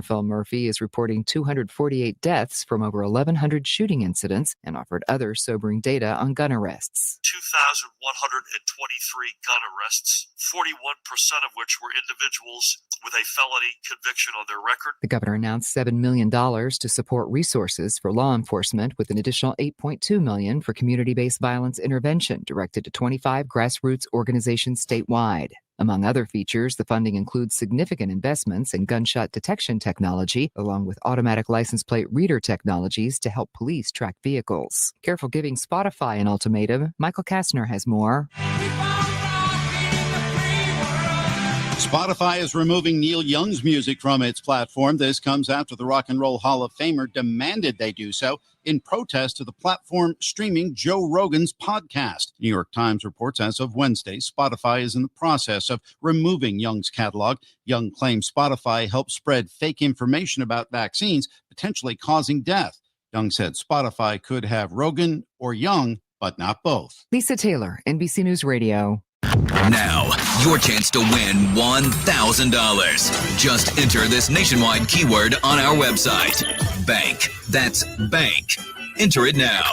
Phil Murphy is reporting 248 deaths from over 1,100 shooting incidents and offered other sobering data on gun arrests. 2,123 gun arrests, 41% of which were individuals with a felony conviction on their record. The governor announced $7 million to support resources for law enforcement, with an additional $8.2 million for community-based violence intervention directed to 25 grassroots organizations statewide. Among other features, the funding includes significant investments in gunshot detection technology, along with automatic license plate reader technologies to help police track vehicles. Careful giving Spotify an ultimatum. Michael Kastner has more. Spotify is removing Neil Young's music from its platform. This comes after the Rock and Roll Hall of Famer demanded they do so in protest to the platform streaming Joe Rogan's podcast. New York Times reports as of Wednesday, Spotify is in the process of removing Young's catalog. Young claims Spotify helped spread fake information about vaccines, potentially causing death. Young said Spotify could have Rogan or Young, but not both. Lisa Taylor, NBC News Radio. Now, your chance to win $1,000. Just enter this nationwide keyword on our website. Bank. That's bank. Enter it now.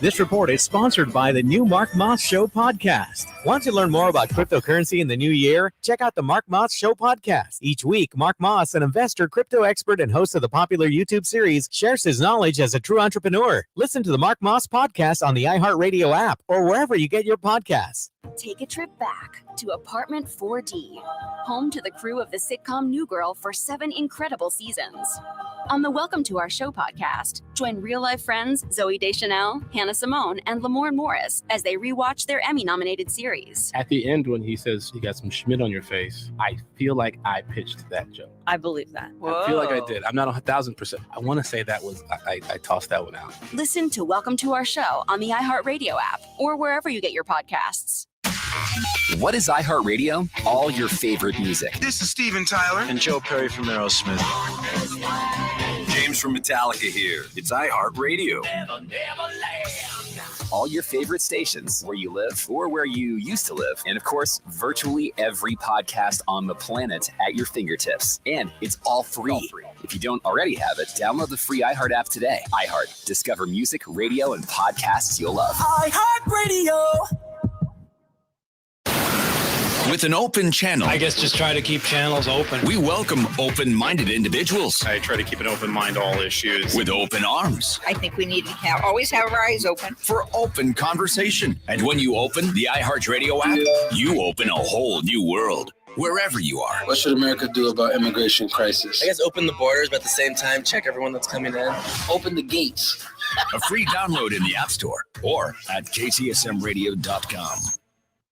This report is sponsored by the new Mark Moss Show podcast. Want to learn more about cryptocurrency in the new year? Check out the Mark Moss Show podcast. Each week, Mark Moss, an investor, crypto expert, and host of the popular YouTube series, shares his knowledge as a true entrepreneur. Listen to the Mark Moss podcast on the iHeartRadio app or wherever you get your podcasts. Take a trip back to Apartment 4D, home to the crew of the sitcom New Girl for 7 incredible seasons. On the Welcome to Our Show podcast, join real-life friends Zooey Deschanel, Hannah Simone, and Lamorne Morris as they rewatch their Emmy-nominated series. At the end, when he says, you got some Schmidt on your face, I feel like I pitched that joke. I believe that. I feel like I did. I'm not 1,000%. I want to say that was, I tossed that one out. Listen to Welcome to Our Show on the iHeartRadio app or wherever you get your podcasts. What is iHeartRadio? All your favorite music. This is Steven Tyler and Joe Perry from Aerosmith. James from Metallica here. It's iHeartRadio. All your favorite stations, where you live or where you used to live. And of course, virtually every podcast on the planet at your fingertips. And it's all free. If you don't already have it, download the free iHeart app today. iHeart. Discover music, radio, and podcasts you'll love. iHeartRadio. With an open channel. I guess just try to keep channels open. We welcome open-minded individuals. I try to keep an open mind to all issues. With open arms. I think we need to always have our eyes open. For open conversation. And when you open the iHeartRadio app, you open a whole new world. Wherever you are. What should America do about immigration crisis? I guess open the borders, but at the same time, check everyone that's coming in. Open the gates. A free download in the App Store or at KTSMradio.com.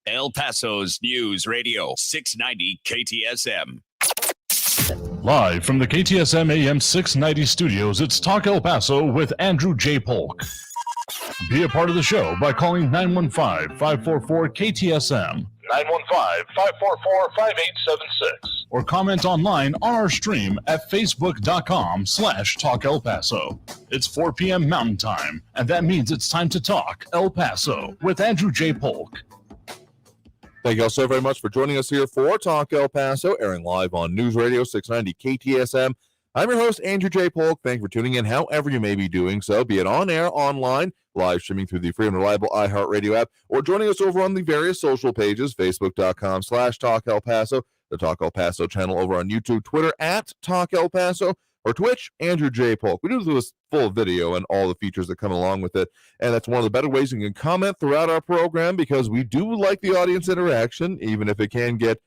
El Paso's News Radio 690 KTSM. Live from the KTSM AM 690 studios, it's Talk El Paso with Andrew J. Polk. Be a part of the show by calling 915-544-KTSM. 915-544-5876. Or comment online on our stream at facebook.com/Talk El Paso. It's 4 p.m. Mountain Time, and that means it's time to talk El Paso with Andrew J. Polk. Thank you all so very much for joining us here for Talk El Paso, airing live on News Radio 690 KTSM. I'm your host, Andrew J. Polk. Thank you for tuning in, however you may be doing so, be it on air, online, live streaming through the free and reliable iHeartRadio app, or joining us over on the various social pages, facebook.com/Talk El Paso, the Talk El Paso channel over on YouTube, Twitter at Talk El Paso, or Twitch, Andrew J. Polk. We do this full video and all the features that come along with it, and that's one of the better ways you can comment throughout our program, because we do like the audience interaction, even if it can get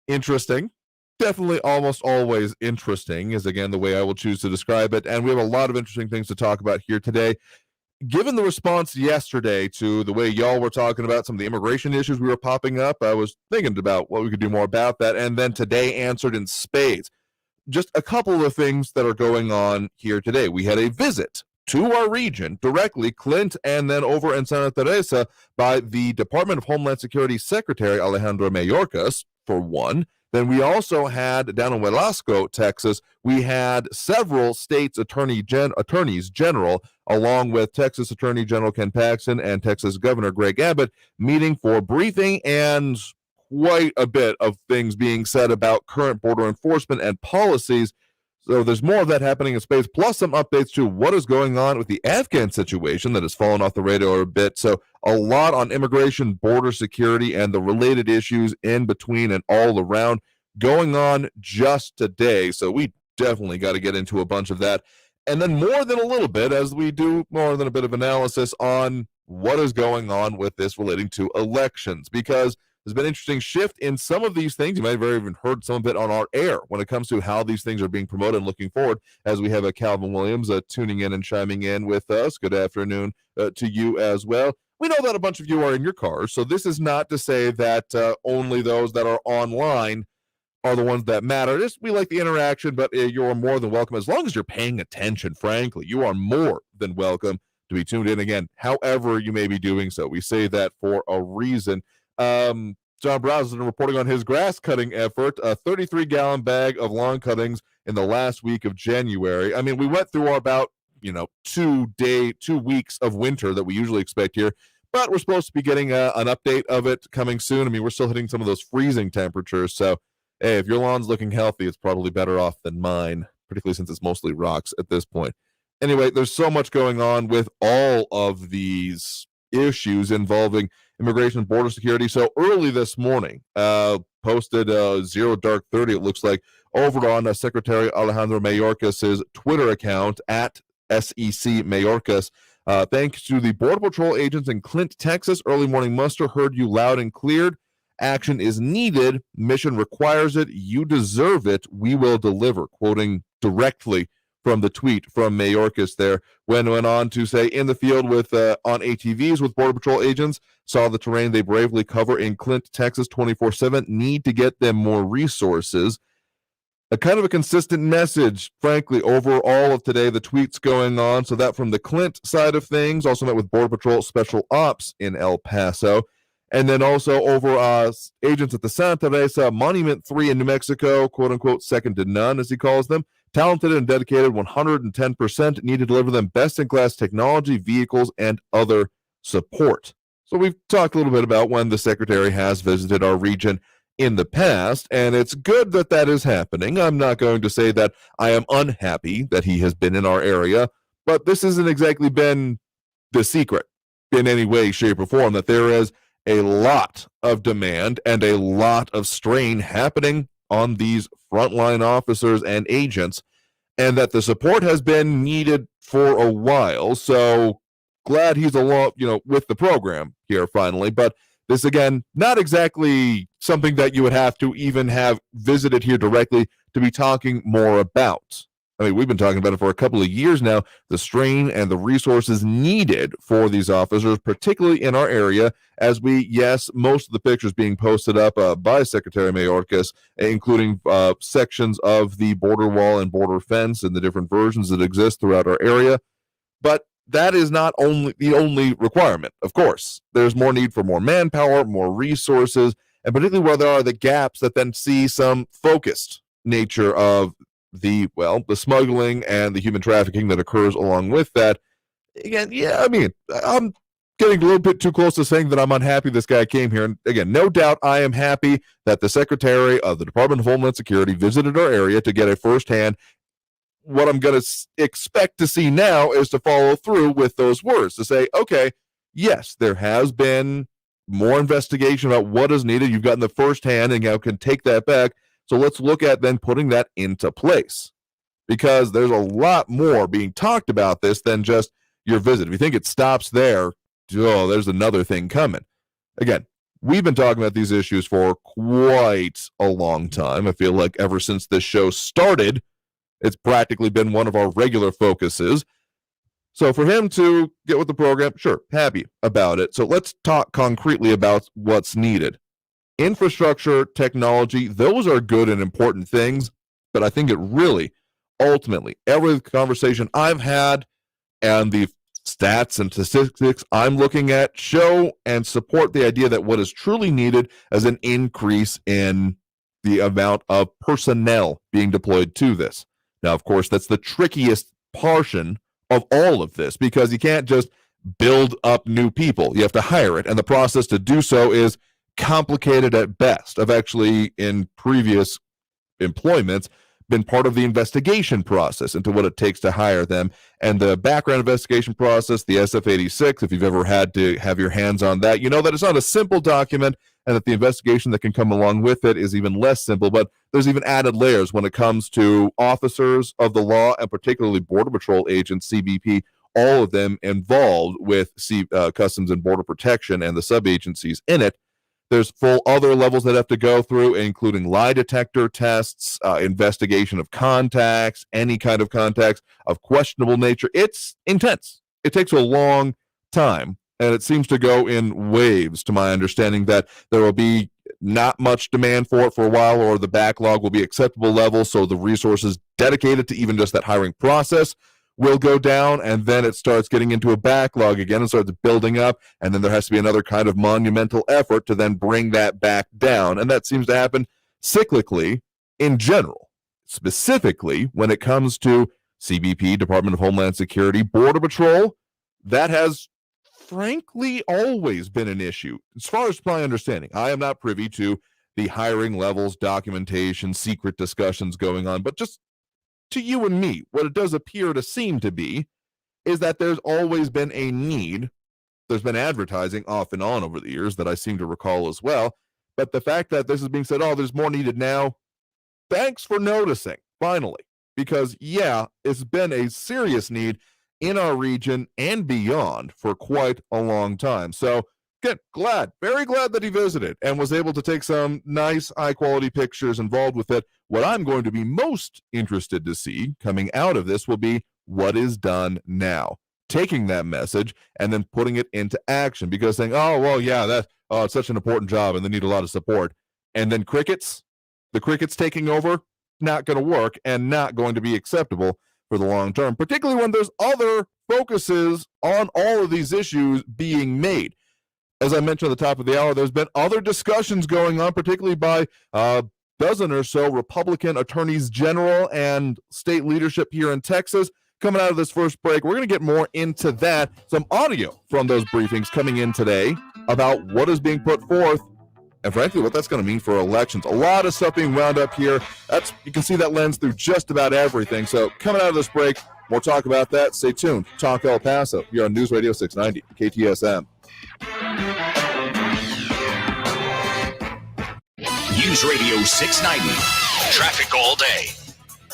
interesting. Definitely almost always interesting is, again, the way I will choose to describe it, and we have a lot of interesting things to talk about here today. Given the response yesterday to the way y'all were talking about some of the immigration issues we were popping up, I was thinking about what we could do more about that, and then today answered in spades. Just a couple of things that are going on here today. We had a visit to our region, directly, Clint, and then over in Santa Teresa by the Department of Homeland Security Secretary Alejandro Mayorkas, for one. Then we also had, down in Velasco, Texas, we had several states' attorneys general, along with Texas Attorney General Ken Paxton and Texas Governor Greg Abbott, meeting for briefing, and quite a bit of things being said about current border enforcement and policies. So there's more of that happening in space, plus some updates to what is going on with the Afghan situation that has fallen off the radar a bit. So a lot on immigration, border security, and the related issues in between and all around going on just today. So we definitely got to get into a bunch of that. And then more than a little bit, as we do more than a bit of analysis on what is going on with this relating to elections, because there's been an interesting shift in some of these things. You might have even heard some of it on our air when it comes to how these things are being promoted and looking forward, as we have a Calvin Williams tuning in and chiming in with us. Good afternoon to you as well. We know that a bunch of you are in your cars, so this is not to say that only those that are online are the ones that matter. We like the interaction, but you're more than welcome. As long as you're paying attention, frankly, you are more than welcome to be tuned in again, however you may be doing so. We say that for a reason. John Browson reporting on his grass cutting effort, a 33-gallon bag of lawn cuttings in the last week of January. I mean, we went through about, 2 weeks of winter that we usually expect here, but we're supposed to be getting an update of it coming soon. I mean, we're still hitting some of those freezing temperatures. So, hey, if your lawn's looking healthy, it's probably better off than mine, particularly since it's mostly rocks at this point. Anyway, there's so much going on with all of these issues involving immigration and border security. So early this morning, posted 0 Dark 30, it looks like, over on Secretary Alejandro Mayorkas' Twitter account at SEC Mayorkas. Thanks to the Border Patrol agents in Clint, Texas. Early morning muster heard you loud and cleared. Action is needed. Mission requires it. You deserve it. We will deliver. Quoting directly from the tweet from Mayorkas there, when went on to say, in the field with on ATVs with Border Patrol agents, saw the terrain they bravely cover in Clint, Texas 24/7, need to get them more resources. A kind of a consistent message, frankly, over all of today, the tweets going on. So that from the Clint side of things, also met with Border Patrol Special Ops in El Paso. And then also over agents at the Santa Rosa Monument 3 in New Mexico, quote-unquote, second to none, as he calls them. Talented and dedicated, 110%, need to deliver them best-in-class technology, vehicles, and other support. So we've talked a little bit about when the Secretary has visited our region in the past, and it's good that that is happening. I'm not going to say that I am unhappy that he has been in our area, but this hasn't exactly been the secret in any way, shape, or form, that there is a lot of demand and a lot of strain happening on these frontline officers and agents, and that the support has been needed for a while. So glad he's along, with the program here finally. But this, again, not exactly something that you would have to even have visited here directly to be talking more about. I mean, we've been talking about it for a couple of years now, the strain and the resources needed for these officers, particularly in our area, as most of the pictures being posted up by Secretary Mayorkas, including sections of the border wall and border fence and the different versions that exist throughout our area. But that is not the only requirement, of course. There's more need for more manpower, more resources, and particularly where there are the gaps that then see some focused nature of the smuggling and the human trafficking that occurs along with that. Again, I'm getting a little bit too close to saying that I'm unhappy this guy came here. And again, no doubt I am happy that the Secretary of the Department of Homeland Security visited our area to get a firsthand. What I'm going to expect to see now is to follow through with those words, to say, okay, yes, there has been more investigation about what is needed. You've gotten the firsthand and now can take that back. So let's look at then putting that into place, because there's a lot more being talked about this than just your visit. If you think it stops there, there's another thing coming. Again, we've been talking about these issues for quite a long time. I feel like ever since this show started, it's practically been one of our regular focuses. So for him to get with the program, sure, happy about it. So let's talk concretely about what's needed. Infrastructure, technology, those are good and important things, but I think it really, ultimately, every conversation I've had and the stats and statistics I'm looking at show and support the idea that what is truly needed is an increase in the amount of personnel being deployed to this. Now, of course, that's the trickiest portion of all of this, because you can't just build up new people. You have to hire it, and the process to do so is complicated at best. I've actually, in previous employments, been part of the investigation process into what it takes to hire them. And the background investigation process, the SF-86, if you've ever had to have your hands on that, you know that it's not a simple document, and that the investigation that can come along with it is even less simple. But there's even added layers when it comes to officers of the law, and particularly Border Patrol agents, CBP, all of them involved with Customs and Border Protection and the sub-agencies in it. There's full other levels that have to go through, including lie detector tests, investigation of contacts, any kind of contacts of questionable nature. It's intense. It takes a long time, and it seems to go in waves, to my understanding, that there will be not much demand for it for a while, or the backlog will be acceptable levels, so the resources dedicated to even just that hiring process will go down, and then it starts getting into a backlog again and starts building up, and then there has to be another kind of monumental effort to then bring that back down. And that seems to happen cyclically in general, specifically when it comes to CBP, Department of Homeland Security, Border Patrol. That has frankly always been an issue. As far as my understanding, I am not privy to the hiring levels, documentation, secret discussions going on, but just to you and me, what it does appear to seem to be is that there's always been a need. There's been advertising off and on over the years that I seem to recall as well. But the fact that this is being said, oh, there's more needed now, thanks for noticing, finally. Because, yeah, it's been a serious need in our region and beyond for quite a long time. So, good, very glad that he visited and was able to take some nice, high-quality pictures involved with it. What I'm going to be most interested to see coming out of this will be what is done now. Taking that message and then putting it into action, because saying, oh, well, yeah, it's such an important job and they need a lot of support. And then the crickets taking over, not going to work and not going to be acceptable for the long term, particularly when there's other focuses on all of these issues being made. As I mentioned at the top of the hour, there's been other discussions going on, particularly by a dozen or so Republican attorneys general and state leadership here in Texas. Coming out of this first break, we're going to get more into that. Some audio from those briefings coming in today about what is being put forth and, frankly, what that's going to mean for elections. A lot of stuff being wound up here. You can see that lens through just about everything. So coming out of this break, more talk about that. Stay tuned. Talk El Paso here on News Radio 690 KTSM. News Radio 690. Traffic all day.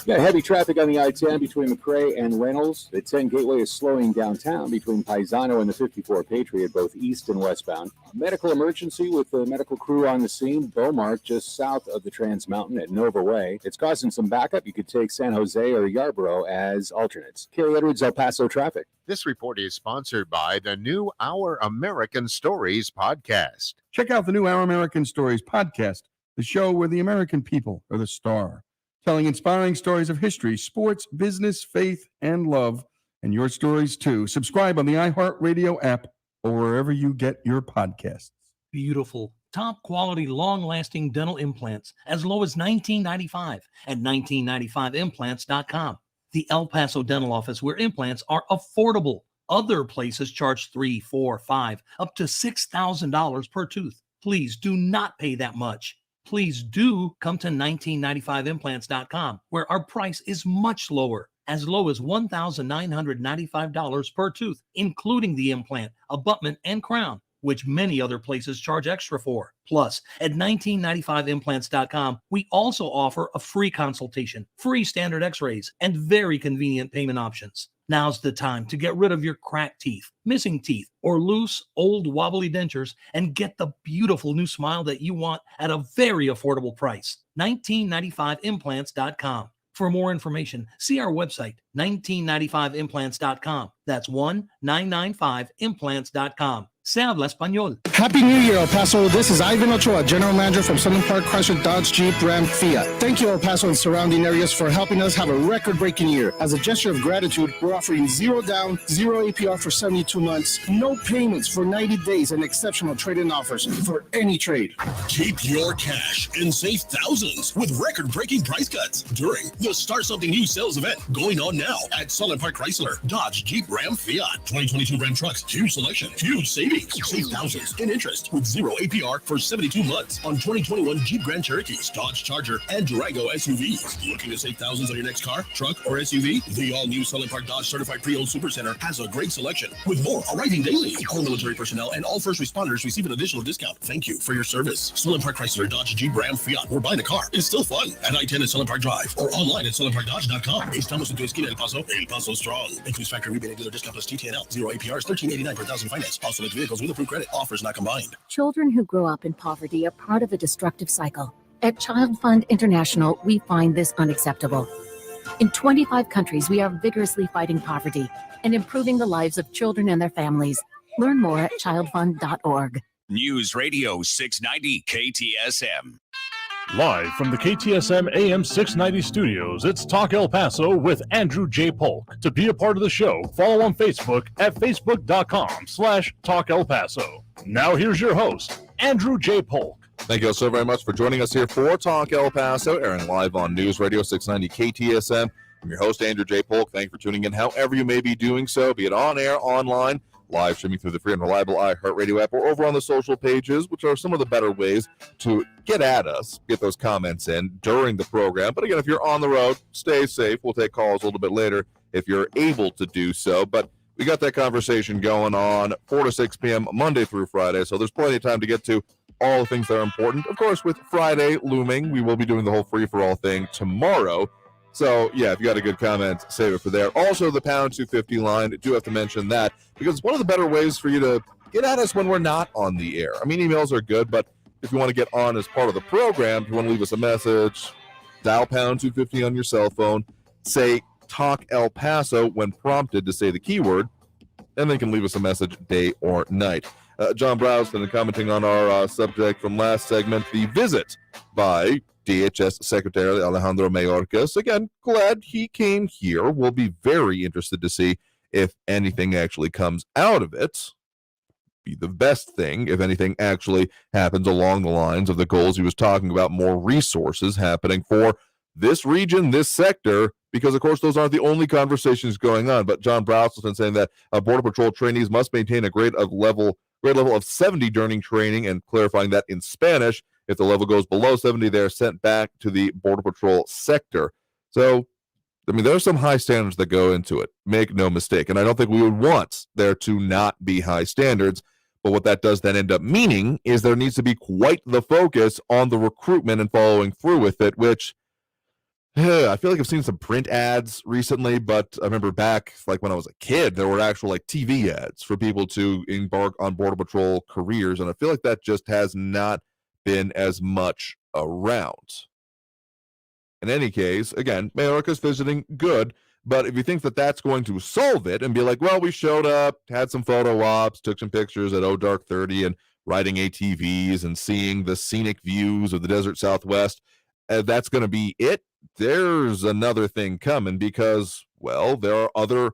Got heavy traffic on the I-10 between McRae and Reynolds. The 10 Gateway is slowing downtown between Paisano and the 54 Patriot, both east and westbound. Medical emergency with the medical crew on the scene. Beaumont, just south of the Trans Mountain at Nova Way. It's causing some backup. You could take San Jose or Yarborough as alternates. Kerry Edwards, El Paso traffic. This report is sponsored by the new Our American Stories podcast. Check out the new Our American Stories podcast, the show where the American people are the star, telling inspiring stories of history, sports, business, faith, and love, and your stories too. Subscribe on the iHeartRadio app or wherever you get your podcasts. Beautiful, top-quality, long-lasting dental implants as low as $19.95 at 1995implants.com. The El Paso Dental Office, where implants are affordable. Other places charge $3,000, $4,000, $5,000, up to $6,000 per tooth. Please do not pay that much. Please do come to 1995implants.com, where our price is much lower, as low as $1,995 per tooth, including the implant, abutment, and crown, which many other places charge extra for. Plus, at 1995implants.com, we also offer a free consultation, free standard x-rays, and very convenient payment options. Now's the time to get rid of your cracked teeth, missing teeth, or loose, old, wobbly dentures and get the beautiful new smile that you want at a very affordable price. 1995implants.com. For more information, see our website, 1995implants.com. That's 1995implants.com. Se habla español. Happy New Year, El Paso. This is Ivan Ochoa, General Manager from Southern Park Chrysler Dodge Jeep Ram Fiat. Thank you, El Paso and surrounding areas, for helping us have a record-breaking year. As a gesture of gratitude, we're offering 0 down, 0 APR for 72 months, no payments for 90 days, and exceptional trade-in offers for any trade. Keep your cash and save thousands with record-breaking price cuts during the Start Something New sales event going on now at Southern Park Chrysler Dodge Jeep Ram Fiat. 2022 Ram trucks, huge selection, huge savings. savings. Save thousands in interest with 0 APR for 72 months on 2021 Jeep Grand Cherokees, Dodge Charger, and Durango SUVs. Looking to save thousands on your next car, truck, or SUV? The all-new Sunland Park Dodge Certified Pre-Owned Supercenter has a great selection with more arriving daily. All military personnel and all first responders receive an additional discount. Thank you for your service. Sunland Park Chrysler, Dodge, Jeep, Ram, Fiat, or buying a car is still fun at I-10 at Sunland Park Drive or online at sunlandparkdodge.com. Estamos en tu esquina El Paso strong. Includes factory rebate and dealer discount plus TTNL. 0 APR is $13.89 per thousand finance. Also select vehicles with approved credit. Offers not combined. Children who grow up in poverty are part of a destructive cycle. At Child Fund International, we find this unacceptable. In 25 countries, we are vigorously fighting poverty and improving the lives of children and their families. Learn more at childfund.org. News Radio 690 KTSM. Live from the KTSM AM 690 studios, it's Talk El Paso with Andrew J. Polk. To be a part of the show, follow on Facebook at facebook.com/Talk El Paso. Now here's your host, Andrew J. Polk. Thank you all so very much for joining us here for Talk El Paso, airing live on News Radio 690 KTSM. I'm your host, Andrew J. Polk. Thank you for tuning in however you may be doing so, be it on air, online, live streaming through the free and reliable iHeartRadio app, or over on the social pages, which are some of the better ways to get at us, get those comments in during the program. But again, if you're on the road, stay safe. We'll take calls a little bit later if you're able to do so. But we got that conversation going on 4 to 6 p.m. Monday through Friday, so there's plenty of time to get to all the things that are important. Of course, with Friday looming, we will be doing the whole free-for-all thing tomorrow. So, yeah, if you got a good comment, save it for there. Also, the pound 250 line, I do have to mention that, because it's one of the better ways for you to get at us when we're not on the air. I mean, emails are good, but if you want to get on as part of the program, if you want to leave us a message, dial pound 250 on your cell phone, say Talk El Paso when prompted to say the keyword, and then you can leave us a message day or night. John Browston commenting on our subject from last segment, the visit by DHS Secretary Alejandro Mayorkas. Again, glad he came here. We'll be very interested to see if anything actually comes out of it. Be the best thing if anything actually happens along the lines of the goals he was talking about, more resources happening for this region, this sector, because, of course, those aren't the only conversations going on. But John Browston saying that Border Patrol trainees must maintain a grade level of 70 during training, and clarifying that in Spanish, if the level goes below 70, they're sent back to the Border Patrol sector. So, I mean, there are some high standards that go into it. Make no mistake. And I don't think we would want there to not be high standards. But what that does then end up meaning is there needs to be quite the focus on the recruitment and following through with it, which I feel like I've seen some print ads recently, but I remember back, like when I was a kid, there were actual like TV ads for people to embark on Border Patrol careers. And I feel like that just has not been as much around. In any case, again, Mayorkas visiting, good, but if you think that that's going to solve it and be like, well, we showed up, had some photo ops, took some pictures at O Dark 30 and riding ATVs and seeing the scenic views of the desert Southwest, that's going to be it, there's another thing coming, because, well, there are other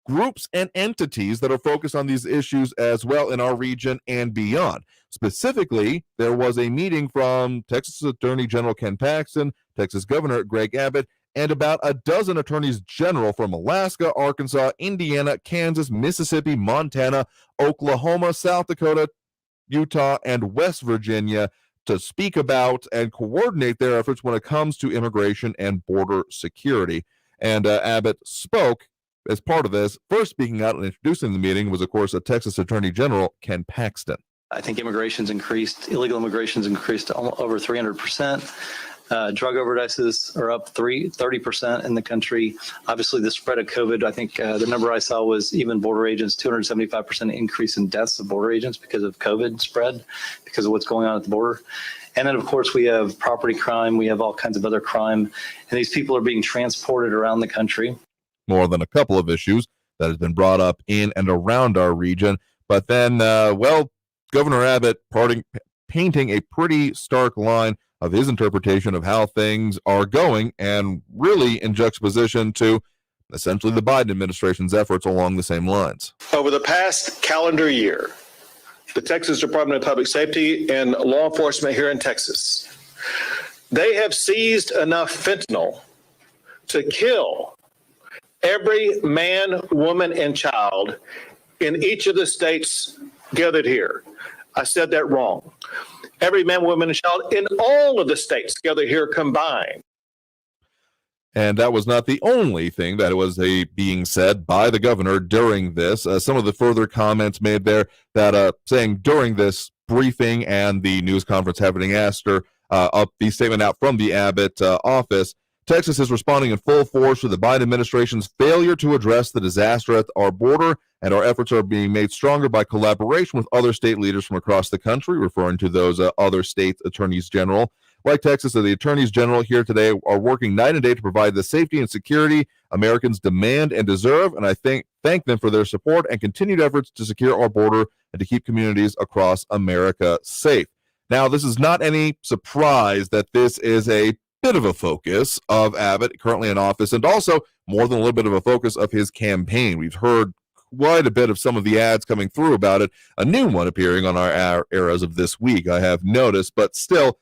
groups and entities that are focused on these issues as well in our region and beyond. Specifically, there was a meeting from Texas Attorney General Ken Paxton, Texas Governor Greg Abbott, and about a dozen attorneys general from Alaska, Arkansas, Indiana, Kansas, Mississippi, Montana, Oklahoma, South Dakota, Utah, and West Virginia to speak about and coordinate their efforts when it comes to immigration and border security. And Abbott spoke as part of this. First speaking out and introducing the meeting was, of course, a Texas Attorney General Ken Paxton. I think immigration's increased, illegal immigration's increased to over 300%. Drug overdoses are up 30% in the country. Obviously, the spread of COVID, I think the number I saw was even border agents, 275% increase in deaths of border agents because of COVID spread, because of what's going on at the border. And then, of course, we have property crime. We have all kinds of other crime. And these people are being transported around the country. More than a couple of issues that has been brought up in and around our region. But then, Governor Abbott painting a pretty stark line of his interpretation of how things are going, and really in juxtaposition to essentially the Biden administration's efforts along the same lines. Over the past calendar year, the Texas Department of Public Safety and law enforcement here in Texas, they have seized enough fentanyl to kill every man, woman, and child in each of the states gathered here. I said that wrong. Every man, woman, and child in all of the states gathered here combined. And that was not the only thing that was being said by the governor during this. Some of the further comments made there that saying during this briefing and the news conference happening after up the statement out from the Abbott office, Texas is responding in full force to the Biden administration's failure to address the disaster at our border, and our efforts are being made stronger by collaboration with other state leaders from across the country, referring to those other state attorneys general. Like Texas, the attorneys general here today are working night and day to provide the safety and security Americans demand and deserve, and I thank them for their support and continued efforts to secure our border and to keep communities across America safe. Now, this is not any surprise that this is a bit of a focus of Abbott, currently in office, and also more than a little bit of a focus of his campaign. We've heard quite a bit of some of the ads coming through about it, a new one appearing on our eras of this week, I have noticed, but still,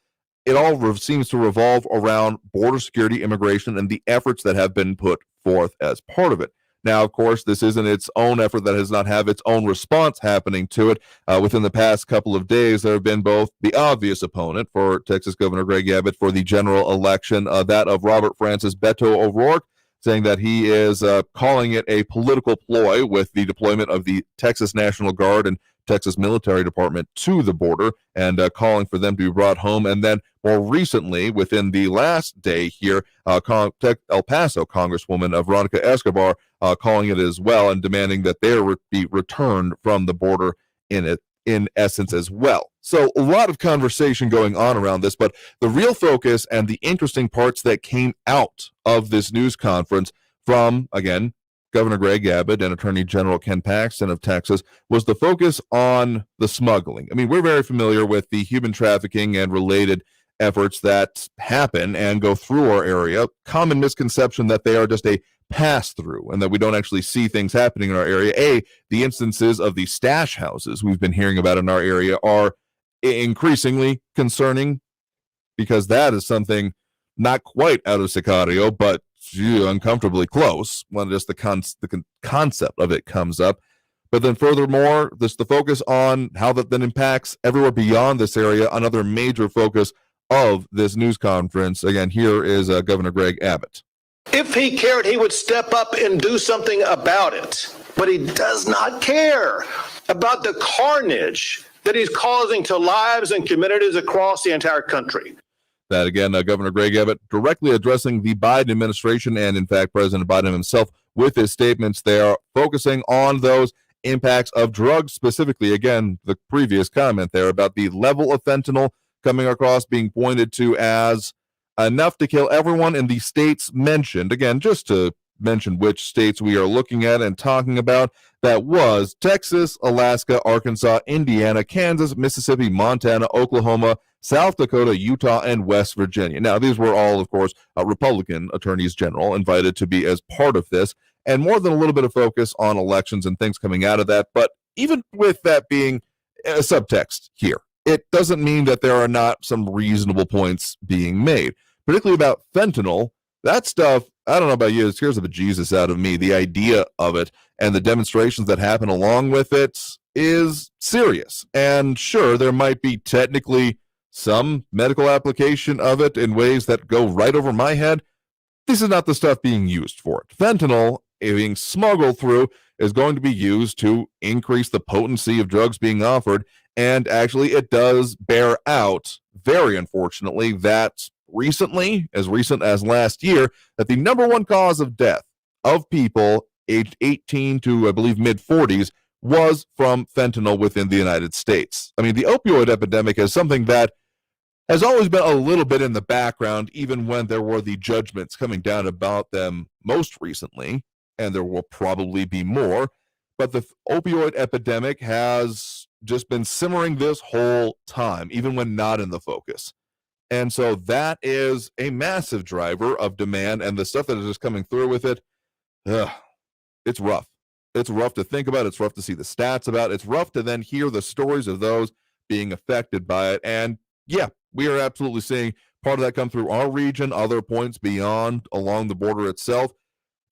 it all seems to revolve around border security, immigration, and the efforts that have been put forth as part of it. Now, of course, this isn't its own effort that has not have its own response happening to it. Within the past couple of days, there have been both the obvious opponent for Texas Governor Greg Abbott for the general election, that of Robert Francis Beto O'Rourke, saying that he is calling it a political ploy with the deployment of the Texas National Guard and Texas Military Department to the border and calling for them to be brought home. And then more recently, within the last day here, El Paso Congresswoman Veronica Escobar calling it as well and demanding that they be returned from the border in essence as well. So a lot of conversation going on around this, but the real focus and the interesting parts that came out of this news conference from, again, Governor Greg Abbott and Attorney General Ken Paxton of Texas was the focus on the smuggling. I mean, we're very familiar with the human trafficking and related efforts that happen and go through our area. Common misconception that they are just a pass-through and that we don't actually see things happening in our area. The instances of the stash houses we've been hearing about in our area are increasingly concerning because that is something not quite out of Sicario, but uncomfortably close when just the concept of it comes up. But then furthermore, the focus on how that then impacts everywhere beyond this area, another major focus of this news conference. Again, here is Governor Greg Abbott. If he cared, he would step up and do something about it. But he does not care about the carnage that he's causing to lives and communities across the entire country. That again, Governor Greg Abbott directly addressing the Biden administration and, in fact, President Biden himself with his statements. They are focusing on those impacts of drugs, specifically, again, the previous comment there about the level of fentanyl coming across being pointed to as enough to kill everyone in the states mentioned. Again, just to mention which states we are looking at and talking about, that was Texas, Alaska, Arkansas, Indiana, Kansas, Mississippi, Montana, Oklahoma, South Dakota, Utah, and West Virginia. Now, these were all, of course, Republican attorneys general invited to be as part of this, and more than a little bit of focus on elections and things coming out of that. But even with that being a subtext here, it doesn't mean that there are not some reasonable points being made, particularly about fentanyl. That stuff, I don't know about you, it scares the bejesus out of me. The idea of it and the demonstrations that happen along with it is serious. And sure, there might be technically some medical application of it in ways that go right over my head. This is not the stuff being used for it. Fentanyl being smuggled through is going to be used to increase the potency of drugs being offered. And actually, it does bear out, very unfortunately, that recently, as recent as last year, that the number one cause of death of people aged 18 to, I believe, mid-40s was from fentanyl within the United States. I mean, the opioid epidemic is something that has always been a little bit in the background, even when there were the judgments coming down about them most recently, and there will probably be more. But the opioid epidemic has just been simmering this whole time, even when not in the focus. And so that is a massive driver of demand, and the stuff that is just coming through with it, it's rough. It's rough to think about. It's rough to see the stats about. It's rough to then hear the stories of those being affected by it. And yeah, we are absolutely seeing part of that come through our region, other points beyond along the border itself.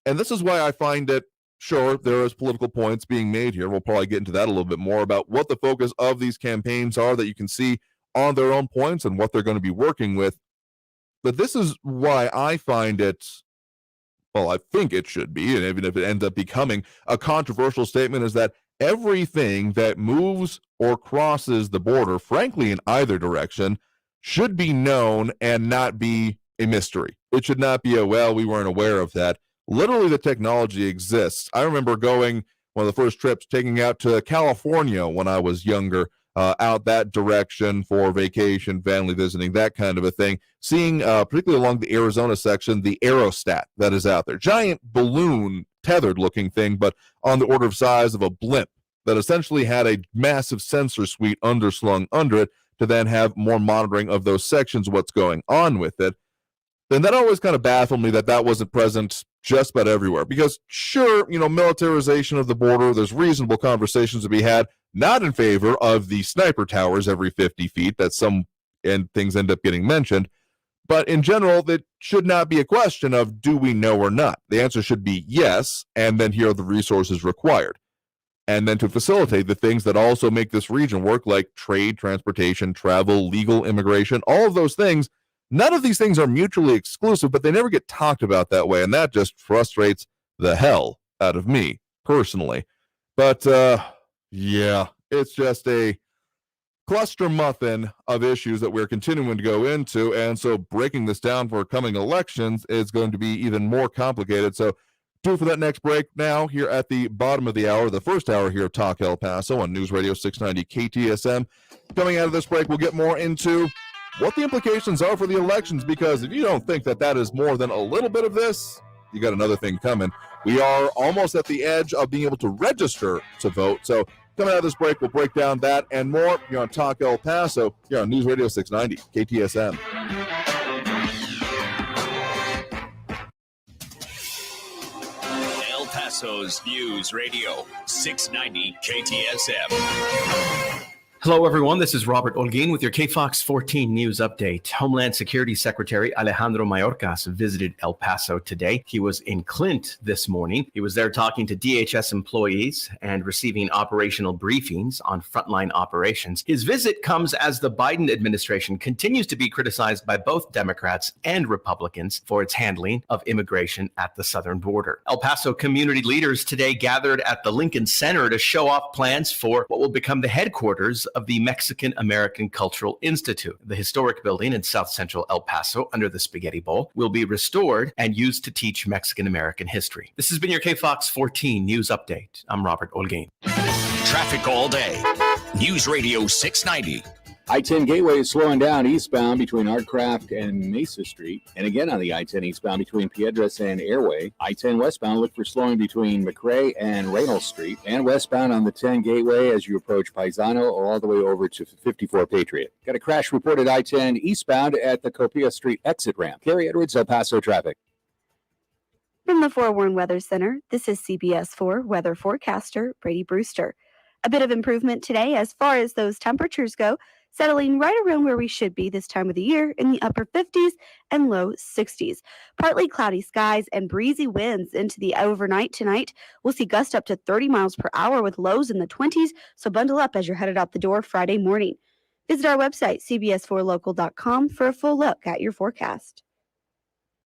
And this is why I find it sure, there is political points being made here. We'll probably get into that a little bit more about what the focus of these campaigns are that you can see on their own points and what they're going to be working with. But this is why I find it, well, I think it should be, and even if it ends up becoming a controversial statement, is that everything that moves or crosses the border, frankly, in either direction, should be known and not be a mystery. It should not be well, we weren't aware of that. Literally, the technology exists. I remember going one of the first trips, taking out to California when I was younger, out that direction for vacation, family visiting, that kind of a thing. Seeing, particularly along the Arizona section, the aerostat that is out there. Giant balloon, tethered-looking thing, but on the order of size of a blimp that essentially had a massive sensor suite underslung under it to then have more monitoring of those sections, what's going on with it. Then that always kind of baffled me that that wasn't present just about everywhere. Because sure, militarization of the border, there's reasonable conversations to be had, not in favor of the sniper towers every 50 feet that things end up getting mentioned. But in general, that should not be a question of do we know or not. The answer should be yes, and then here are the resources required. And then to facilitate the things that also make this region work, like trade, transportation, travel, legal immigration, all of those things. None of these things are mutually exclusive, but they never get talked about that way, and that just frustrates the hell out of me, personally. But, yeah, it's just a cluster muffin of issues that we're continuing to go into, and so breaking this down for coming elections is going to be even more complicated. So due for that next break now here at the bottom of the hour, the first hour here of Talk El Paso on News Radio 690 KTSM. Coming out of this break, we'll get more into what the implications are for the elections, because if you don't think that that is more than a little bit of this, you got another thing coming. We are almost at the edge of being able to register to vote. So coming out of this break, we'll break down that and more here on Talk El Paso, here on News Radio 690 KTSM. El Paso's News Radio 690 KTSM. Hello, everyone. This is Robert Olguin with your KFOX 14 News Update. Homeland Security Secretary Alejandro Mayorkas visited El Paso today. He was in Clint this morning. He was there talking to DHS employees and receiving operational briefings on frontline operations. His visit comes as the Biden administration continues to be criticized by both Democrats and Republicans for its handling of immigration at the southern border. El Paso community leaders today gathered at the Lincoln Center to show off plans for what will become the headquarters of the Mexican American Cultural Institute. The historic building in south central El Paso under the Spaghetti Bowl will be restored and used to teach Mexican American history. This has been your KFOX 14 News Update. I'm Robert Olguin. Traffic all day. News Radio 690. I-10 Gateway is slowing down eastbound between Artcraft and Mesa Street. And again on the I-10 eastbound between Piedras and Airway. I-10 westbound, look for slowing between McRae and Reynolds Street. And westbound on the 10 Gateway as you approach Paisano all the way over to 54 Patriot. Got a crash reported I-10 eastbound at the Copia Street exit ramp. Carrie Edwards, El Paso traffic. From the Forewarn Weather Center, this is CBS 4 weather forecaster Brady Brewster. A bit of improvement today as far as those temperatures go, settling right around where we should be this time of the year in the upper 50s and low 60s. Partly cloudy skies and breezy winds into the overnight tonight. We'll see gusts up to 30 miles per hour with lows in the 20s, so bundle up as you're headed out the door Friday morning. Visit our website, cbs4local.com, for a full look at your forecast.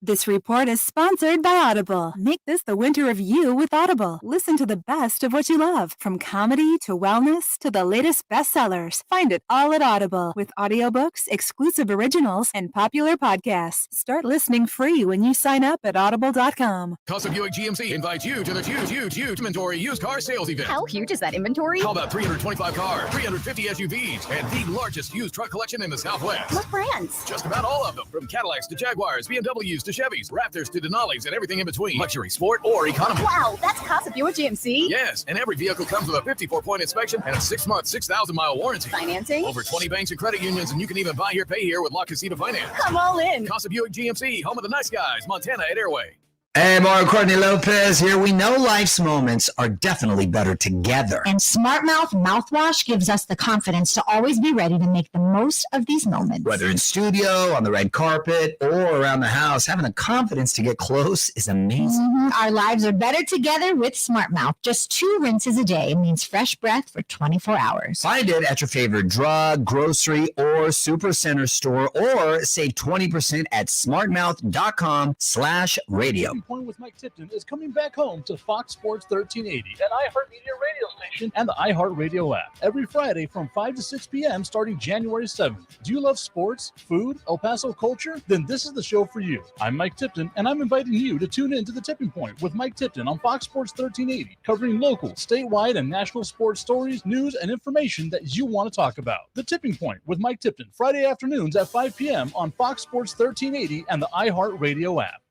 This report is sponsored by Audible. Make this the winter of you with Audible. Listen to the best of what you love, from comedy to wellness to the latest bestsellers. Find it all at Audible with audiobooks, exclusive originals, and popular podcasts. Start listening free when you sign up at audible.com. Casa Buick GMC invites you to the huge inventory used car sales event. How huge is that inventory? How about 325 cars, 350 SUVs, and the largest used truck collection in the Southwest? What brands? Just about all of them, from Cadillacs to Jaguars, BMWs to Chevys, Raptors to Denali's, and everything in between. Luxury, sport, or economy. Wow, that's Casa Buick GMC? Yes, and every vehicle comes with a 54-point inspection and a 6-month, 6,000-mile warranty. Financing? Over 20 banks and credit unions, and you can even buy here, pay here with La Casita Finance. I'm all in. Casa Buick GMC, home of the nice guys, Montana at Airway. Hey, Mario Courtney Lopez here. We know life's moments are definitely better together. And Smart Mouth mouthwash gives us the confidence to always be ready to make the most of these moments. Whether in studio, on the red carpet, or around the house, having the confidence to get close is amazing. Our lives are better together with Smart Mouth. Just 2 rinses a day means fresh breath for 24 hours. Find it at your favorite drug, grocery, or supercenter store, or save 20% at smartmouth.com/radio. Point with Mike Tipton is coming back home to Fox Sports 1380, an iHeartMedia radio station, and the iHeartRadio app every Friday from 5 to 6 p.m. starting January 7th. Do you love sports, food, El Paso culture? Then this is the show for you. I'm Mike Tipton, and I'm inviting you to tune in to The Tipping Point with Mike Tipton on Fox Sports 1380, covering local, statewide, and national sports stories, news, and information that you want to talk about. The Tipping Point with Mike Tipton, Friday afternoons at 5 p.m. on Fox Sports 1380 and the iHeartRadio app.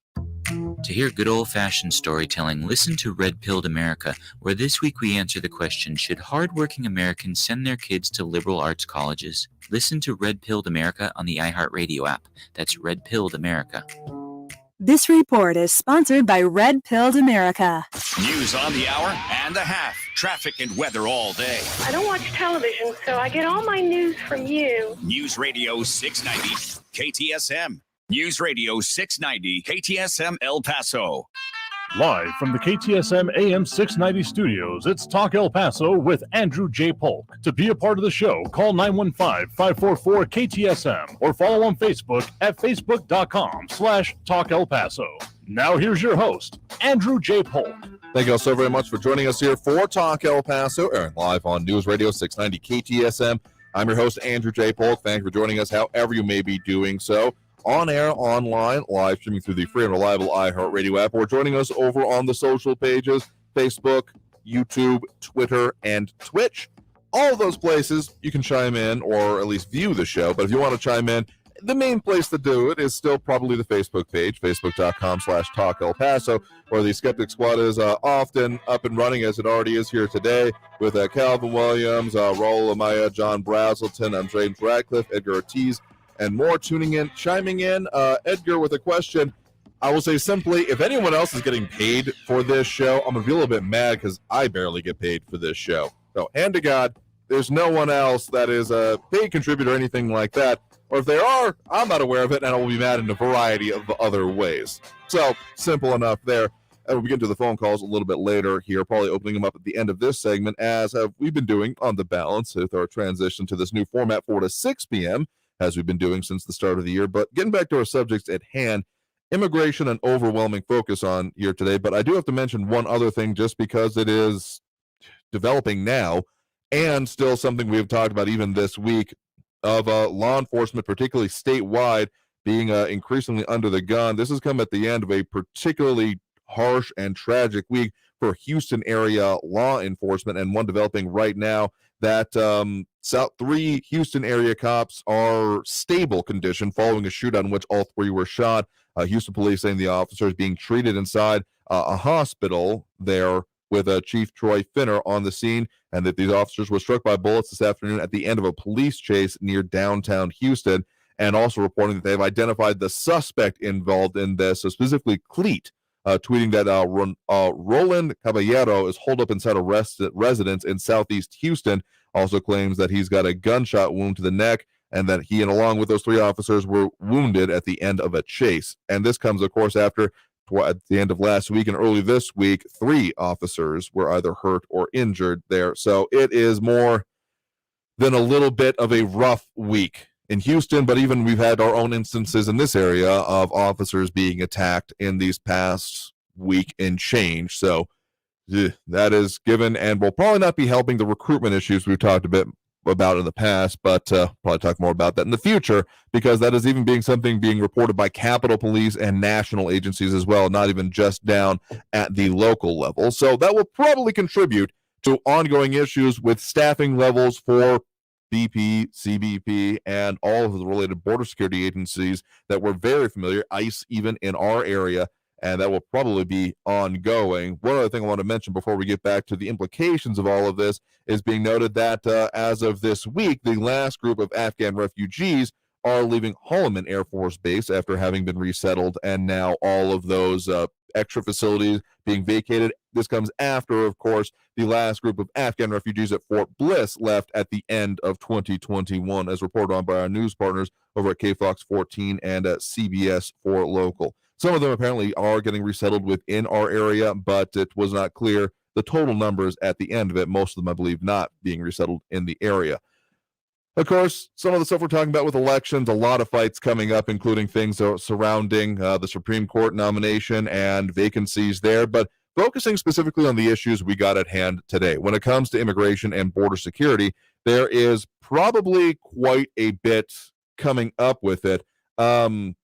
To hear good old-fashioned storytelling, listen to Red Pilled America, where this week we answer the question, should hardworking Americans send their kids to liberal arts colleges? Listen to Red Pilled America on the iHeartRadio app. That's Red Pilled America. This report is sponsored by Red Pilled America. News on the hour and a half. Traffic and weather all day. I don't watch television, so I get all my news from you. News Radio 690 KTSM. News Radio 690 KTSM El Paso. Live from the KTSM AM 690 studios, it's Talk El Paso with Andrew J. Polk. To be a part of the show, call 915-544-KTSM or follow on Facebook at facebook.com/Talk El Paso. Now here's your host, Andrew J. Polk. Thank you all so very much for joining us here for Talk El Paso, airing live on News Radio 690 KTSM. I'm your host, Andrew J. Polk. Thank you for joining us, however you may be doing so. On air, online, live streaming through the free and reliable iHeartRadio app, or joining us over on the social pages, Facebook, YouTube, Twitter, and Twitch. All of those places you can chime in or at least view the show. But if you want to chime in, the main place to do it is still probably the Facebook page, facebook.com/Talk El Paso, where the Skeptic Squad is often up and running, as it already is here today, with Calvin Williams, Raul Amaya, John Brazelton, I'm James Radcliffe, Edgar Ortiz, and more tuning in, chiming in. Edgar with a question. I will say simply, if anyone else is getting paid for this show, I'm going to be a little bit mad because I barely get paid for this show. So, hand to God, there's no one else that is a paid contributor or anything like that. Or if they are, I'm not aware of it, and I will be mad in a variety of other ways. So, simple enough there. And we'll begin to the phone calls a little bit later here, probably opening them up at the end of this segment, as we've been doing on the balance with our transition to this new format, 4 to 6 p.m., as we've been doing since the start of the year. But getting back to our subjects at hand, immigration, an overwhelming focus on here today. But I do have to mention one other thing, just because it is developing now and still something we've talked about even this week, of law enforcement, particularly statewide, being increasingly under the gun. This has come at the end of a particularly harsh and tragic week for Houston area law enforcement, and one developing right now that 3 Houston area cops are stable condition following a shootout in which all 3 were shot. Houston police saying the officer is being treated inside a hospital there, with Chief Troy Finner on the scene, and that these officers were struck by bullets this afternoon at the end of a police chase near downtown Houston, and also reporting that they've identified the suspect involved in this, so specifically Cleet, tweeting that Roland Caballero is holed up inside a residence in southeast Houston. Also claims that he's got a gunshot wound to the neck, and that he, and along with those 3 officers, were wounded at the end of a chase. And this comes, of course, after at the end of last week and early this week, 3 officers were either hurt or injured there. So it is more than a little bit of a rough week in Houston, but even we've had our own instances in this area of officers being attacked in these past week and change. So that is given, and will probably not be helping the recruitment issues we've talked a bit about in the past, but probably talk more about that in the future, because that is even something being reported by Capitol Police and national agencies as well, not even just down at the local level. So that will probably contribute to ongoing issues with staffing levels for BP, CBP, and all of the related border security agencies that we're very familiar, ICE even in our area, and that will probably be ongoing. One other thing I want to mention before we get back to the implications of all of this is being noted that as of this week, the last group of Afghan refugees are leaving Holloman Air Force Base after having been resettled, and now all of those extra facilities being vacated. This comes after, of course, the last group of Afghan refugees at Fort Bliss left at the end of 2021, as reported on by our news partners over at KFOX 14 and at CBS 4 Local. Some of them apparently are getting resettled within our area, but it was not clear the total numbers at the end of it. Most of them, I believe, not being resettled in the area. Of course, some of the stuff we're talking about with elections, a lot of fights coming up, including things surrounding the Supreme Court nomination and vacancies there, but focusing specifically on the issues we got at hand today. When it comes to immigration and border security, there is probably quite a bit coming up with it. The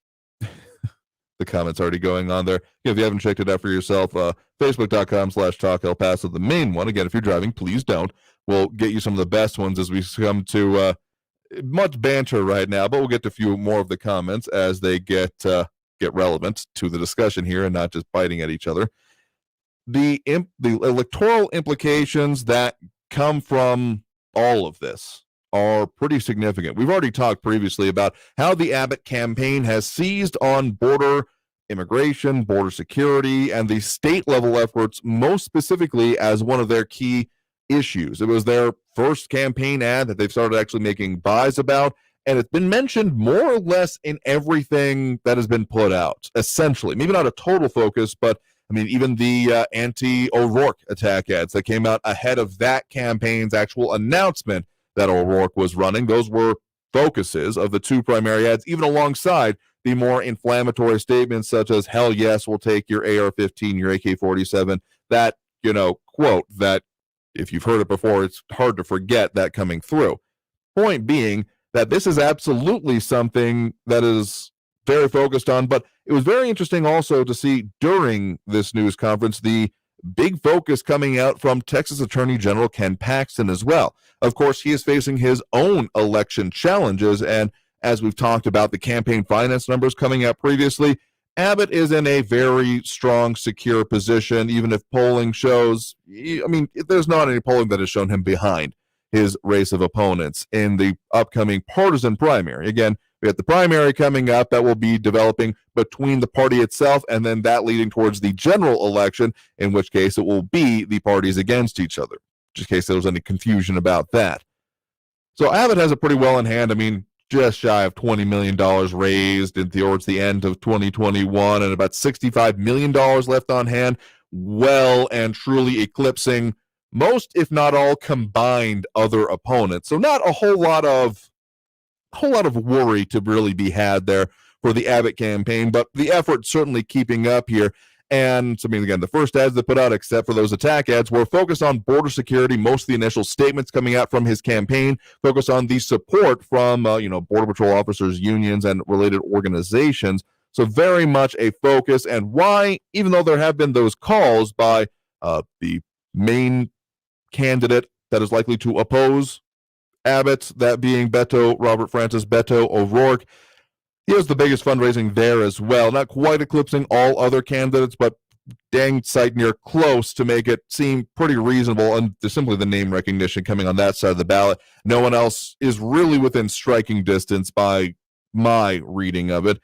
comments already going on there. If you haven't checked it out for yourself, facebook.com/Talk El Paso, the main one. Again, if you're driving, please don't. We'll get you some of the best ones as we come to much banter right now, but we'll get to a few more of the comments as they get relevant to the discussion here and not just biting at each other. The electoral implications that come from all of this are pretty significant. We've already talked previously about how the Abbott campaign has seized on border immigration, border security, and the state level efforts most specifically as one of their key issues. It was their first campaign ad that they've started actually making buys about, and it's been mentioned more or less in everything that has been put out, essentially. Maybe not a total focus, but I mean, even the anti-O'Rourke attack ads that came out ahead of that campaign's actual announcement that O'Rourke was running, those were focuses of the two primary ads, even alongside the more inflammatory statements such as, hell yes, we'll take your AR-15, your AK-47, that, quote that if you've heard it before, it's hard to forget that coming through. Point being that this is absolutely something that is very focused on, but it was very interesting also to see during this news conference the big focus coming out from Texas Attorney General Ken Paxton as well. Of course, he is facing his own election challenges, and as we've talked about the campaign finance numbers coming out previously, Abbott is in a very strong, secure position, even if polling shows, there's not any polling that has shown him behind his race of opponents in the upcoming partisan primary. Again, we have the primary coming up that will be developing between the party itself and then that leading towards the general election, in which case it will be the parties against each other, just in case there was any confusion about that. So Abbott has it pretty well in hand. Just shy of $20 million raised towards the end of 2021 and about $65 million left on hand, well and truly eclipsing most, if not all, combined other opponents. So not a whole lot of worry to really be had there for the Abbott campaign, but the effort certainly keeping up here. And again, the first ads that put out, except for those attack ads, were focused on border security. Most of the initial statements coming out from his campaign focus on the support from, Border Patrol officers, unions, and related organizations. So very much a focus, and why, even though there have been those calls by the main candidate that is likely to oppose Abbott, that being Robert Francis Beto O'Rourke, he has the biggest fundraising there as well. Not quite eclipsing all other candidates, but dang sight near close to make it seem pretty reasonable. And simply the name recognition coming on that side of the ballot. No one else is really within striking distance by my reading of it.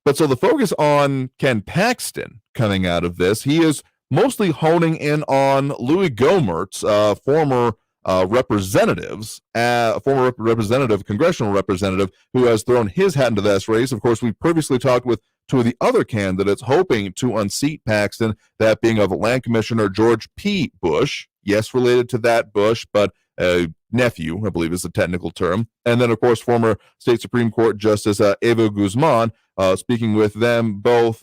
But so the focus on Ken Paxton coming out of this, he is mostly honing in on Louis Gohmert's former congressional representative, who has thrown his hat into this race. Of course, we previously talked with two of the other candidates hoping to unseat Paxton, that being of Land Commissioner George P. Bush, yes, related to that Bush, but nephew, I believe is the technical term, and then, of course, former State Supreme Court Justice Evo Guzman, speaking with them both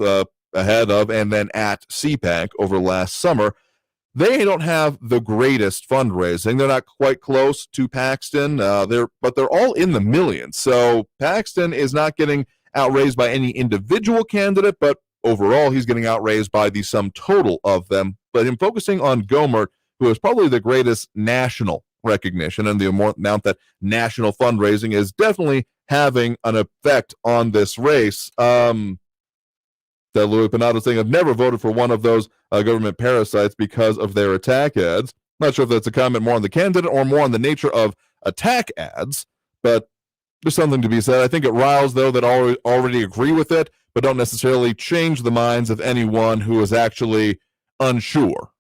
ahead of and then at CPAC over last summer. They don't have the greatest fundraising. They're not quite close to Paxton, but they're all in the millions. So Paxton is not getting outraised by any individual candidate, but overall he's getting outraised by the sum total of them. But in focusing on Gohmert, who is probably the greatest national recognition and the amount that national fundraising is definitely having an effect on this race. That Louis Panado saying, I've never voted for one of those government parasites because of their attack ads. Not sure if that's a comment more on the candidate or more on the nature of attack ads, but there's something to be said. I think it riles, though, that already agree with it, but don't necessarily change the minds of anyone who is actually unsure.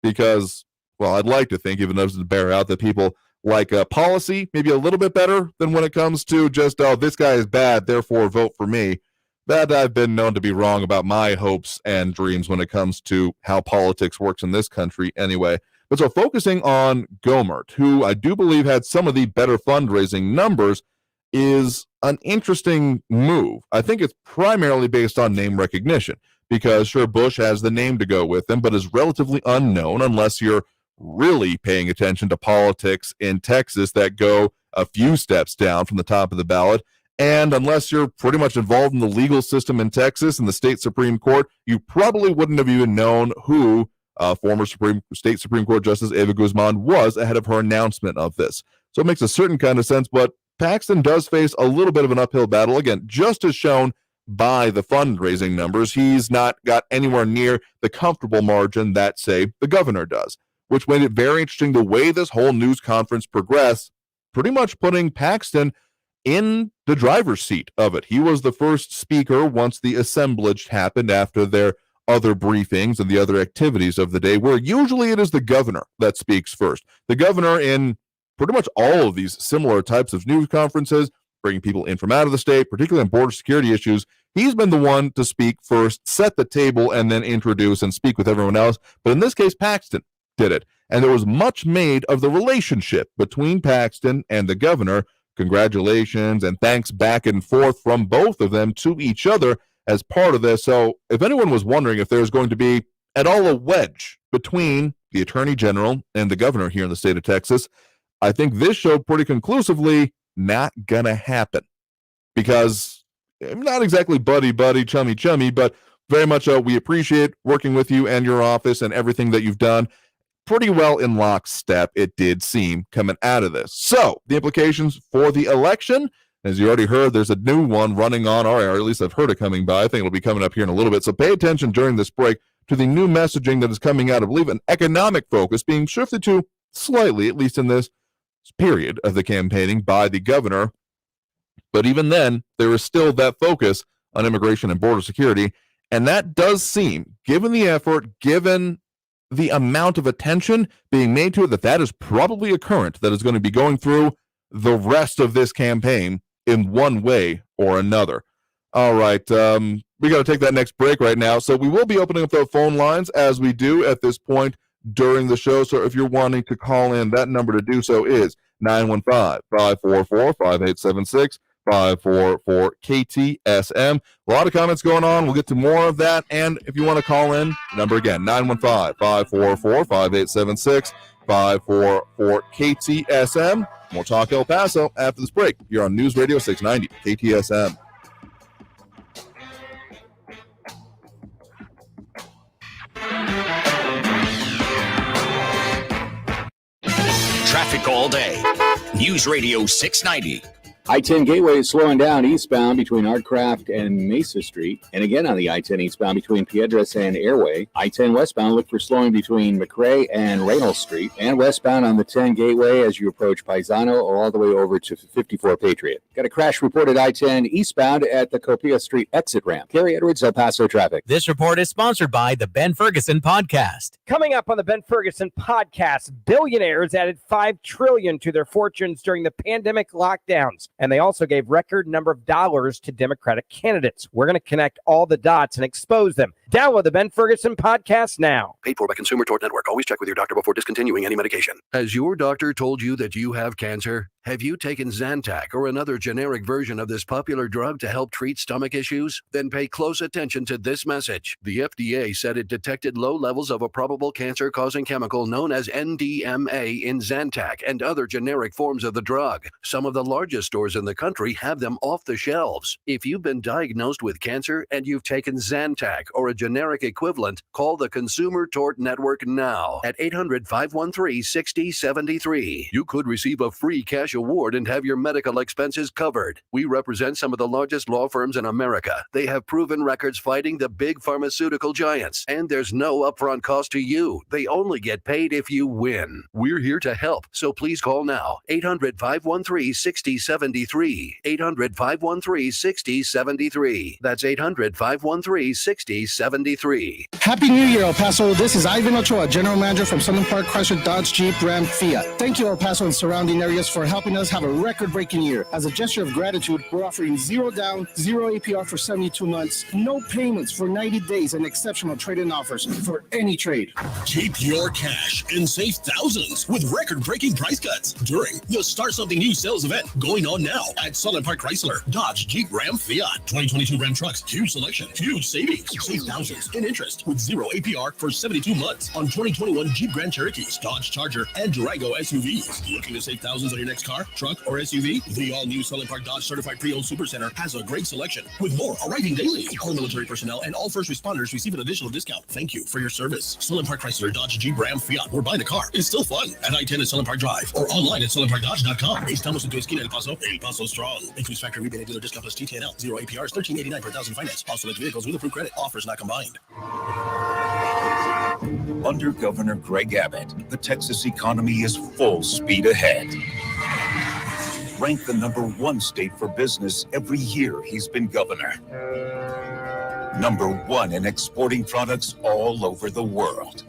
Because, well, I'd like to think, even though it doesn't bear out, that people like policy maybe a little bit better than when it comes to just, oh, this guy is bad, therefore vote for me. That I've been known to be wrong about my hopes and dreams when it comes to how politics works in this country anyway. But so focusing on Gohmert, who I do believe had some of the better fundraising numbers, is an interesting move. I think it's primarily based on name recognition, because sure, Bush has the name to go with him, but is relatively unknown unless you're really paying attention to politics in Texas that go a few steps down from the top of the ballot. And unless you're pretty much involved in the legal system in Texas and the state Supreme Court, you probably wouldn't have even known who former state Supreme Court Justice Eva Guzman was ahead of her announcement of this. So it makes a certain kind of sense, but Paxton does face a little bit of an uphill battle. Again, just as shown by the fundraising numbers, he's not got anywhere near the comfortable margin that, say, the governor does, which made it very interesting the way this whole news conference progressed, pretty much putting Paxton in the driver's seat of it. He was the first speaker once the assemblage happened after their other briefings and the other activities of the day, where usually it is the governor that speaks first. The governor, in pretty much all of these similar types of news conferences, bringing people in from out of the state, particularly on border security issues, he's been the one to speak first, set the table, and then introduce and speak with everyone else. But in this case, Paxton did it. And there was much made of the relationship between Paxton and the governor. Congratulations and thanks back and forth from both of them to each other as part of this. So if anyone was wondering if there's going to be at all a wedge between the attorney general and the governor here in the state of Texas, I think this showed pretty conclusively not gonna happen, because not exactly buddy, chummy, but very much we appreciate working with you and your office and everything that you've done. Pretty well in lockstep, it did seem, coming out of this. So the implications for the election, as you already heard, there's a new one running on our air, or at least I've heard it coming by. I think it'll be coming up here in a little bit. So pay attention during this break to the new messaging that is coming out. I believe an economic focus being shifted to slightly, at least in this period of the campaigning, by the governor. But even then, there is still that focus on immigration and border security. And that does seem, given the effort, given the amount of attention being made to it, that is probably a current that is going to be going through the rest of this campaign in one way or another. All right, we got to take that next break right now. So we will be opening up the phone lines as we do at this point during the show. So if you're wanting to call in, that number to do so is 915-544-5876. 544 KTSM. A lot of comments going on. We'll get to more of that. And if you want to call in, number again, 915-544-5876, 544 KTSM. More Talk El Paso after this break. You're on News Radio 690 KTSM. Traffic all day. News Radio 690. I-10 Gateway is slowing down eastbound between Artcraft and Mesa Street, and again on the I-10 eastbound between Piedras and Airway. I-10 westbound, look for slowing between McRae and Reynolds Street, and westbound on the 10 Gateway as you approach Paisano or all the way over to 54 Patriot. Got a crash reported I-10 eastbound at the Copia Street exit ramp. Gary Edwards, El Paso traffic. This report is sponsored by the Ben Ferguson Podcast. Coming up on the Ben Ferguson Podcast, billionaires added $5 trillion to their fortunes during the pandemic lockdowns. And they also gave record number of dollars to Democratic candidates. We're going to connect all the dots and expose them. Download the Ben Ferguson Podcast now. Paid for by Consumer Tort Network. Always check with your doctor before discontinuing any medication. Has your doctor told you that you have cancer? Have you taken Zantac or another generic version of this popular drug to help treat stomach issues? Then pay close attention to this message. The FDA said it detected low levels of a probable cancer-causing chemical known as NDMA in Zantac and other generic forms of the drug. Some of the largest stores in the country have them off the shelves. If you've been diagnosed with cancer and you've taken Zantac or a generic equivalent, call the Consumer Tort Network now at 800-513-6073. You could receive a free cash award and have your medical expenses covered. We represent some of the largest law firms in America. They have proven records fighting the big pharmaceutical giants, and there's no upfront cost to you. They only get paid if you win. We're here to help, so please call now, 800-513-6073. 6073. 800-513-6073. That's 800-513-6073. Happy New Year, El Paso. This is Ivan Ochoa, General Manager from Southern Park Chrysler Dodge Jeep Ram Fiat. Thank you, El Paso and surrounding areas, for helping us have a record-breaking year. As a gesture of gratitude, we're offering 0 down, 0 APR for 72 months, no payments for 90 days, and exceptional trade-in offers for any trade. Keep your cash and save thousands with record-breaking price cuts during the Start Something New sales event going on now at Southern Park Chrysler, Dodge, Jeep, Ram, Fiat. 2022 Ram trucks, huge selection, huge savings. Save thousands in interest with 0 APR for 72 months on 2021 Jeep Grand Cherokees, Dodge Charger, and Durango SUVs. Looking to save thousands on your next car, truck, or SUV? The all-new Southern Park Dodge Certified Pre-Owned Supercenter has a great selection with more arriving daily. All military personnel and all first responders receive an additional discount. Thank you for your service. Southern Park Chrysler, Dodge, Jeep, Ram, Fiat. We're buying a car. It's still fun at I-10 at Southern Park Drive or online at southernparkdodge.com. Estamos en tu esquina, El Paso. El Paso strong. Increased factory rebate and dealer discount plus TTNL. 0 APR is $13.89 per thousand finance. All select vehicles with approved credit. Offers not combined. Under Governor Greg Abbott, the Texas economy is full speed ahead. Ranked the #1 state for business every year he's been governor. #1 in exporting products all over the world.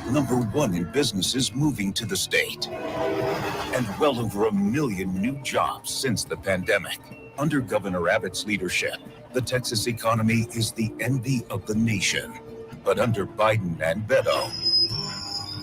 #1 in businesses moving to the state. And well over 1 million new jobs since the pandemic. Under Governor Abbott's leadership, the Texas economy is the envy of the nation. But under Biden and Beto,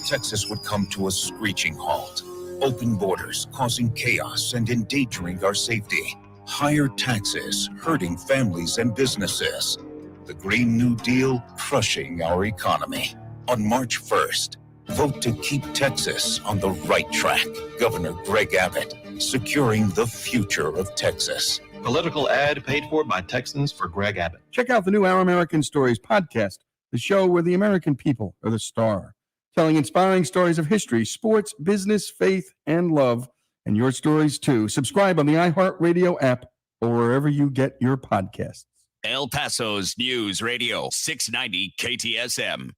Texas would come to a screeching halt. Open borders causing chaos and endangering our safety. Higher taxes hurting families and businesses. The Green New Deal crushing our economy. On March 1st, vote to keep Texas on the right track. Governor Greg Abbott, securing the future of Texas. Political ad paid for by Texans for Greg Abbott. Check out the new Our American Stories podcast, the show where the American people are the star, telling inspiring stories of history, sports, business, faith, and love, and your stories too. Subscribe on the iHeartRadio app or wherever you get your podcasts. El Paso's News Radio 690 KTSM.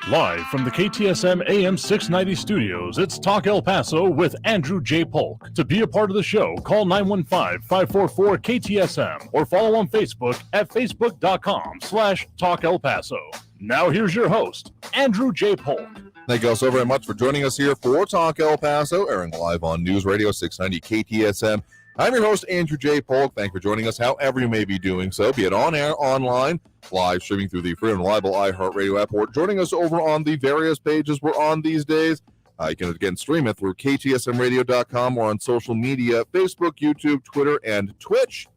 Live from the KTSM AM 690 studios, it's Talk El Paso with Andrew J. Polk. To be a part of the show, call 915-544-KTSM or follow on Facebook at facebook.com/Talk El Paso. Now here's your host, Andrew J. Polk. Thank you all so very much for joining us here for Talk El Paso, airing live on News Radio 690 KTSM. I'm your host, Andrew J. Polk. Thank you for joining us, however you may be doing so, be it on air, online, live streaming through the free and reliable iHeartRadio app, or joining us over on the various pages we're on these days. You can, again, stream it through KTSMradio.com or on social media, Facebook, YouTube, Twitter, and Twitch.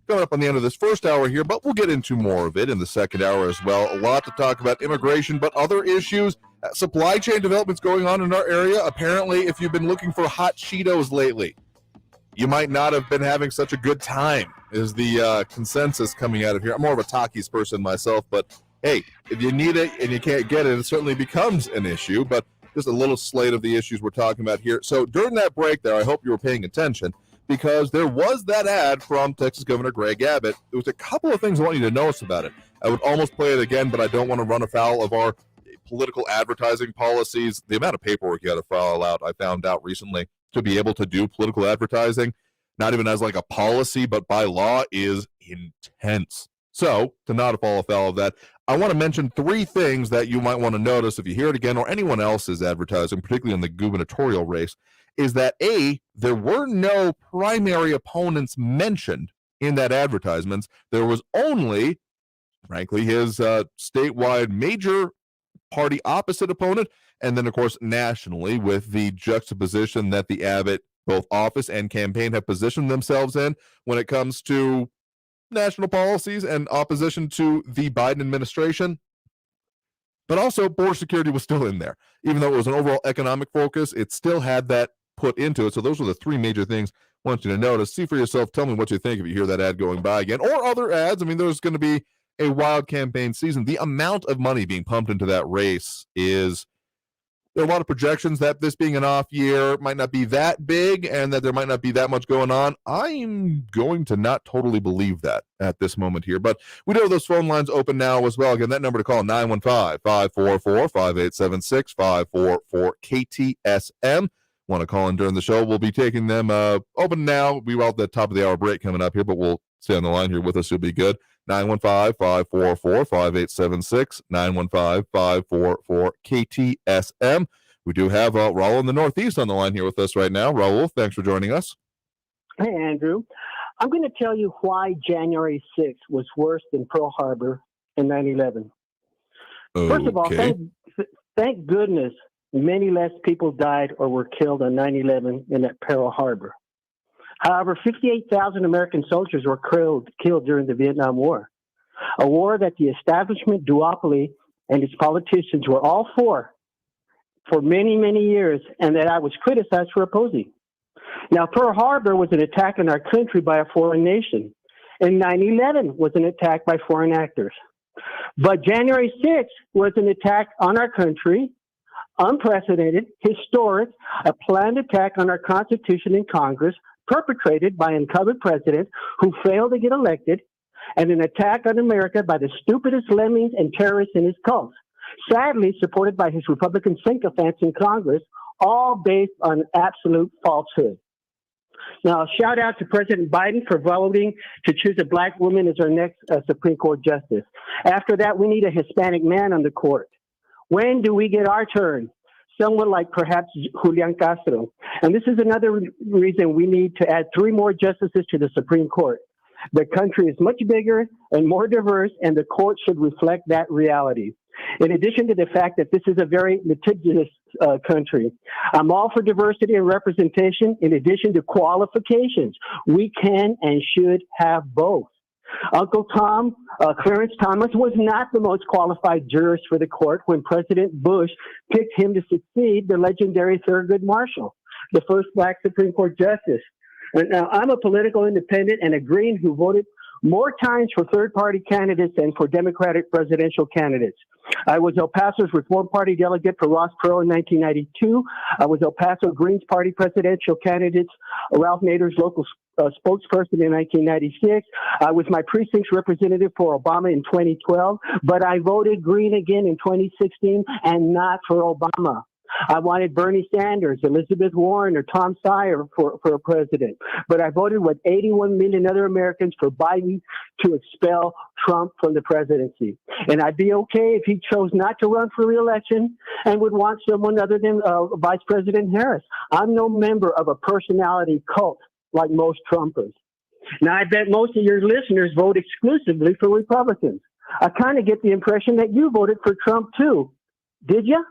Coming up on the end of this first hour here, but we'll get into more of it in the second hour as well. A lot to talk about immigration, but other issues. Supply chain developments going on in our area. Apparently, if you've been looking for hot Cheetos lately, you might not have been having such a good time, is the consensus coming out of here. I'm more of a Takis person myself, but hey, if you need it and you can't get it, it certainly becomes an issue. But just a little slate of the issues we're talking about here. So during that break there, I hope you were paying attention, because there was that ad from Texas Governor Greg Abbott. There was a couple of things I want you to notice about it. I would almost play it again, but I don't want to run afoul of our political advertising policies. The amount of paperwork you got to file out, I found out recently, to be able to do political advertising, not even as like a policy, but by law, is intense. So, to not fall afoul of that, I want to mention 3 things that you might want to notice if you hear it again, or anyone else is advertising, particularly in the gubernatorial race, is that A, there were no primary opponents mentioned in that advertisements. There was only, frankly, his statewide major party opposite opponent, and then, of course, nationally, with the juxtaposition that the Abbott, both office and campaign, have positioned themselves in when it comes to national policies and opposition to the Biden administration. But also, border security was still in there. Even though it was an overall economic focus, it still had that put into it. So those were the 3 major things I want you to notice. See for yourself. Tell me what you think if you hear that ad going by again, or other ads. I mean, there's going to be a wild campaign season. The amount of money being pumped into that race is... There are a lot of projections that this being an off year might not be that big and that there might not be that much going on. I'm going to not totally believe that at this moment here. But we do have those phone lines open now as well. Again, that number to call, 915-544-5876, 544-KTSM. want to call in during the show, we'll be taking them open now. We were at the top of the hour break coming up here, but we'll stay on the line here with us. You'll be good. 915-544-5876, 915-544-KTSM. We do have Raul in the Northeast on the line here with us right now. Raul, thanks for joining us. Hey, Andrew. I'm going to tell you why January 6th was worse than Pearl Harbor and 9/11. First of all, thank goodness many less people died or were killed on 9/11 than at Pearl Harbor. However, 58,000 American soldiers were killed during the Vietnam War, a war that the establishment duopoly and its politicians were all for many, many years, and that I was criticized for opposing. Now, Pearl Harbor was an attack on our country by a foreign nation, and 9/11 was an attack by foreign actors. But January 6th was an attack on our country, unprecedented, historic, a planned attack on our Constitution and Congress, perpetrated by an incumbent president who failed to get elected, and an attack on America by the stupidest lemmings and terrorists in his cults, sadly supported by his Republican sycophants in Congress, all based on absolute falsehood. Now, shout out to President Biden for voting to choose a black woman as our next Supreme Court justice. After that, we need a Hispanic man on the court. When do we get our turn? Someone like perhaps Julian Castro. And this is another reason we need to add 3 more justices to the Supreme Court. The country is much bigger and more diverse, and the court should reflect that reality. In addition to the fact that this is a very litigious country, I'm all for diversity and representation in addition to qualifications. We can and should have both. Uncle Tom, Clarence Thomas, was not the most qualified jurist for the court when President Bush picked him to succeed the legendary Thurgood Marshall, the first black Supreme Court justice. And now, I'm a political independent and a Green who voted more times for third-party candidates than for Democratic presidential candidates. I was El Paso's Reform Party delegate for Ross Perot in 1992. I was El Paso Greens Party presidential candidate Ralph Nader's local spokesperson in 1996. I was my precinct's representative for Obama in 2012, but I voted Green again in 2016 and not for Obama. I wanted Bernie Sanders, Elizabeth Warren, or Tom Steyer for president. But I voted with 81 million other Americans for Biden to expel Trump from the presidency. And I'd be okay if he chose not to run for re-election and would want someone other than Vice President Harris. I'm no member of a personality cult like most Trumpers. Now, I bet most of your listeners vote exclusively for Republicans. I kind of get the impression that you voted for Trump, too. Did you?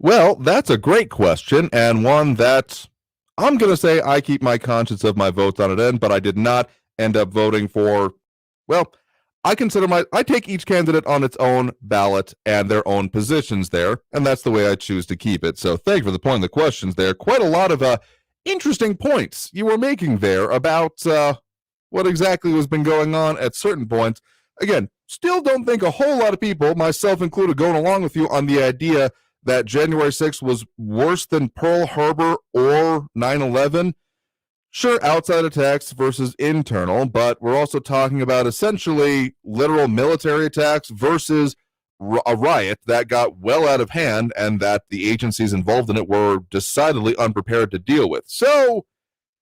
Well, that's a great question, and one that I'm going to say I keep my conscience of my votes on it end, but I did not end up voting for, well, I take each candidate on its own ballot and their own positions there, and that's the way I choose to keep it. So thank you for the point of the questions there. Quite a lot of interesting points you were making there about what exactly has been going on at certain points. Again, still don't think a whole lot of people, myself included, going along with you on the idea that January 6th was worse than Pearl Harbor or 9/11. Sure, outside attacks versus internal, but we're also talking about essentially literal military attacks versus a riot that got well out of hand and that the agencies involved in it were decidedly unprepared to deal with. So,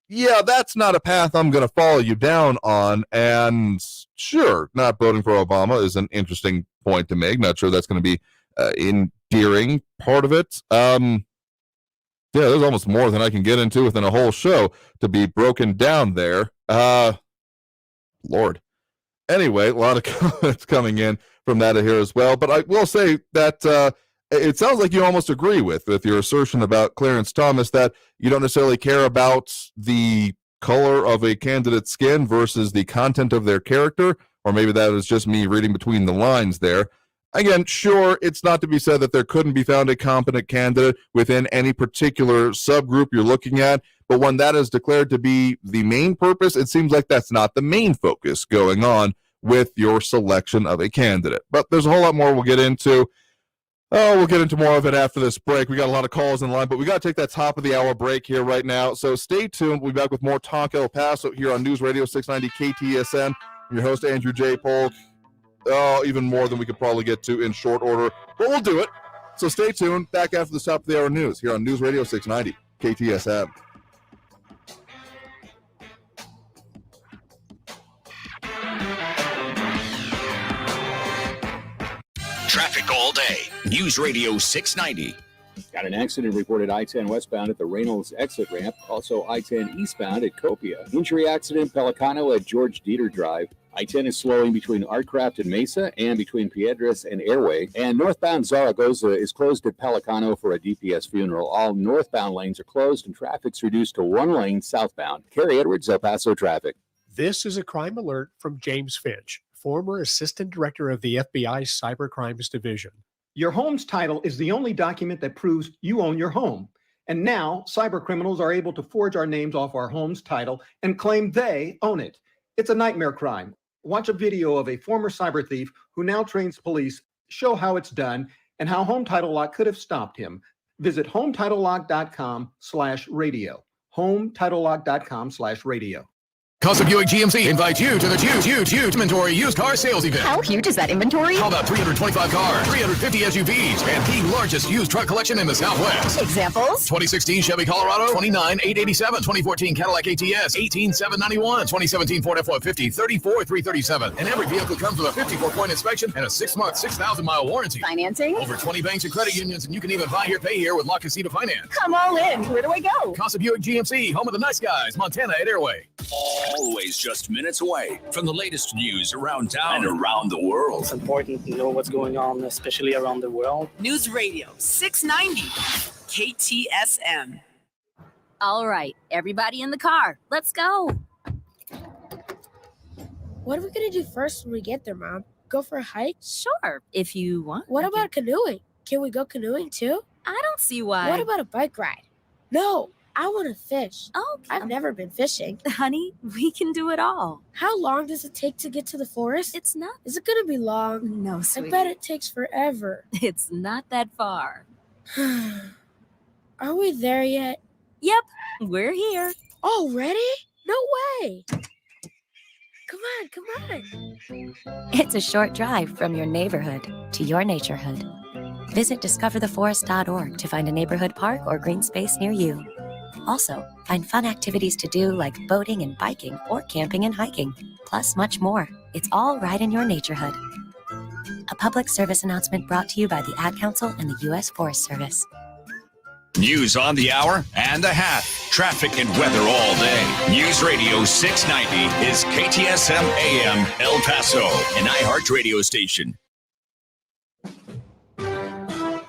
yeah, that's not a path I'm going to follow you down on. And sure, not voting for Obama is an interesting point to make. Not sure that's going to be endearing part of it. Yeah, there's almost more than I can get into within a whole show to be broken down there. Lord. Anyway, a lot of comments coming in from that here as well. But I will say that it sounds like you almost agree with your assertion about Clarence Thomas that you don't necessarily care about the color of a candidate's skin versus the content of their character, or maybe that is just me reading between the lines there. Again, sure, it's not to be said that there couldn't be found a competent candidate within any particular subgroup you're looking at, but when that is declared to be the main purpose, it seems like that's not the main focus going on with your selection of a candidate. But there's a whole lot more we'll get into. Oh, we'll get into more of it after this break. We got a lot of calls in line, but we got to take that top of the hour break here right now. So stay tuned. We'll be back with more Talk El Paso here on News Radio 690 KTSM. I'm your host, Andrew J. Polk. Oh, even more than we could probably get to in short order, but we'll do it. So stay tuned. Back after the top of the hour news here on News Radio 690 KTSM. Traffic all day. News Radio 690. Got an accident reported I-10 westbound at the Reynolds exit ramp. Also I-10 eastbound at Copia. Injury accident Pelicano at George Dieter Drive. I-10 is slowing between Artcraft and Mesa and between Piedras and Airway. And northbound Zaragoza is closed at Pelicano for a DPS funeral. All northbound lanes are closed and traffic's reduced to one lane southbound. Kerry Edwards, El Paso traffic. This is a crime alert from James Finch, former Assistant Director of the FBI's Cyber Crimes Division. Your home's title is the only document that proves you own your home. And now, cyber criminals are able to forge our names off our home's title and claim they own it. It's a nightmare crime. Watch a video of a former cyber thief who now trains police, show how it's done, and how Home Title Lock could have stopped him. Visit HomeTitleLock.com/radio. HomeTitleLock.com/radio. Casa Buick GMC invites you to the huge inventory used car sales event. How huge is that inventory? How about 325 cars, 350 SUVs, and the largest used truck collection in the Southwest? Examples? 2016 Chevy Colorado, $29,887. 2014 Cadillac ATS, $18,791. 2017 Ford F-150, $34,337. And every vehicle comes with a 54-point inspection and a 6-month, 6,000-mile warranty. Financing? Over 20 banks and credit unions, and you can even buy here, pay here with La Casita Finance. Come all in. Where do I go? Casa Buick GMC, home of the nice guys, Montana at Airway. Always just minutes away from the latest news around town and around the world. It's important to know what's going on, especially around the world. News Radio 690 KTSM. All right, everybody in the car. Let's go. What are we going to do first when we get there, Mom? Go for a hike? Sure, if you want. What about canoeing? Can we go canoeing too? I don't see why. What about a bike ride? No. I want to fish. Oh, I've never been fishing. Honey, we can do it all. How long does it take to get to the forest? It's not. Is it going to be long? No, sweetie. I bet it takes forever. It's not that far. Are we there yet? Yep, we're here. Already? No way. Come on. It's a short drive from your neighborhood to your naturehood. Visit discovertheforest.org to find a neighborhood park or green space near you. Also, find fun activities to do like boating and biking or camping and hiking, plus much more. It's all right in your naturehood. A public service announcement brought to you by the Ad Council and the U.S. Forest Service. News on the hour and a half. Traffic and weather all day. News Radio 690 is KTSM AM El Paso, an iHeart radio station.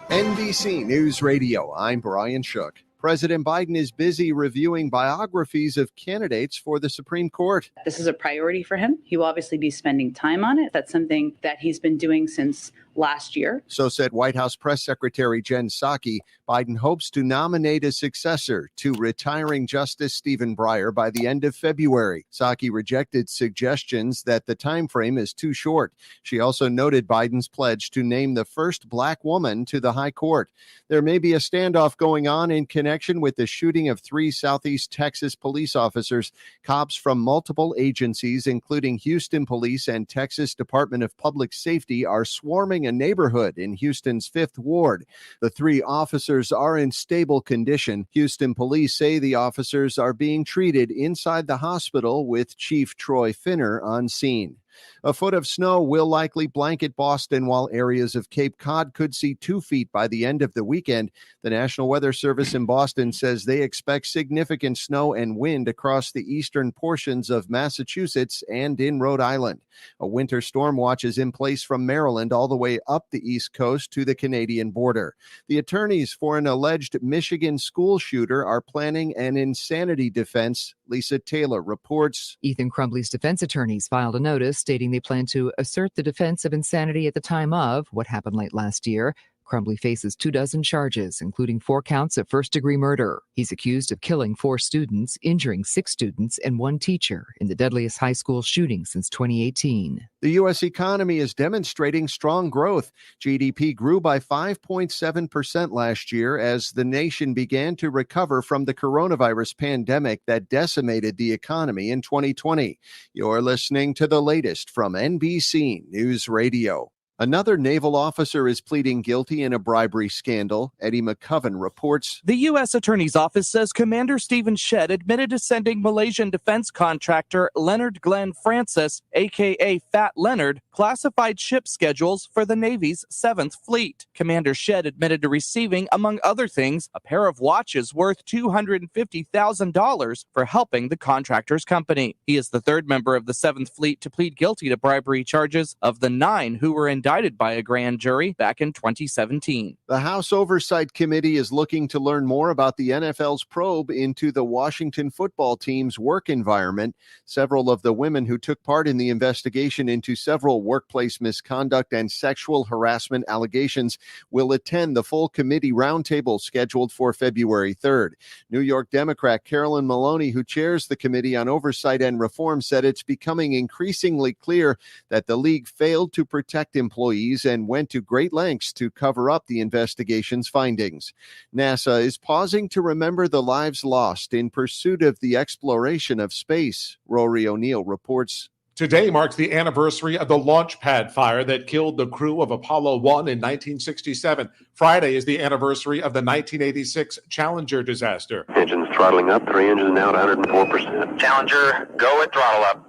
NBC News Radio, I'm Brian Shook. President Biden is busy reviewing biographies of candidates for the Supreme Court. This is a priority for him. He will obviously be spending time on it. That's something that he's been doing since last year. So said White House Press Secretary Jen Psaki. Biden hopes to nominate a successor to retiring Justice Stephen Breyer by the end of February. Psaki rejected suggestions that the time frame is too short. She also noted Biden's pledge to name the first black woman to the high court. There may be a standoff going on in connection with the shooting of 3 Southeast Texas police officers. Cops from multiple agencies, including Houston Police and Texas Department of Public Safety, are swarming a neighborhood in Houston's 5th Ward. The 3 officers are in stable condition. Houston police say the officers are being treated inside the hospital with Chief Troy Finner on scene. A foot of snow will likely blanket Boston, while areas of Cape Cod could see 2 feet by the end of the weekend. The National Weather Service in Boston says they expect significant snow and wind across the eastern portions of Massachusetts and in Rhode Island. A winter storm watch is in place from Maryland all the way up the East Coast to the Canadian border. The attorneys for an alleged Michigan school shooter are planning an insanity defense. Lisa Taylor reports. Ethan Crumbley's defense attorneys filed a notice stating they plan to assert the defense of insanity at the time of what happened late last year. Crumbley faces 24 charges, including 4 counts of first-degree murder. He's accused of killing 4 students, injuring 6 students, and 1 teacher in the deadliest high school shooting since 2018. The U.S. economy is demonstrating strong growth. GDP grew by 5.7% last year as the nation began to recover from the coronavirus pandemic that decimated the economy in 2020. You're listening to the latest from NBC News Radio. Another naval officer is pleading guilty in a bribery scandal. Eddie McCoven reports. The U.S. Attorney's Office says Commander Stephen Shedd admitted to sending Malaysian defense contractor Leonard Glenn Francis, a.k.a. Fat Leonard, classified ship schedules for the Navy's 7th Fleet. Commander Shedd admitted to receiving, among other things, a pair of watches worth $250,000 for helping the contractor's company. He is the third member of the 7th Fleet to plead guilty to bribery charges of the 9 who were indicted by a grand jury back in 2017. The House Oversight Committee is looking to learn more about the NFL's probe into the Washington football team's work environment. Several of the women who took part in the investigation into several workplace misconduct and sexual harassment allegations will attend the full committee roundtable scheduled for February 3rd. New York Democrat Carolyn Maloney, who chairs the Committee on Oversight and Reform, said it's becoming increasingly clear that the league failed to protect employees and went to great lengths to cover up the investigation's findings. NASA is pausing to remember the lives lost in pursuit of the exploration of space. Rory O'Neill reports. Today marks the anniversary of the launch pad fire that killed the crew of Apollo 1 in 1967. Friday is the anniversary of the 1986 Challenger disaster. Engines throttling up, 3 engines now at 104%. Challenger, go at throttle up.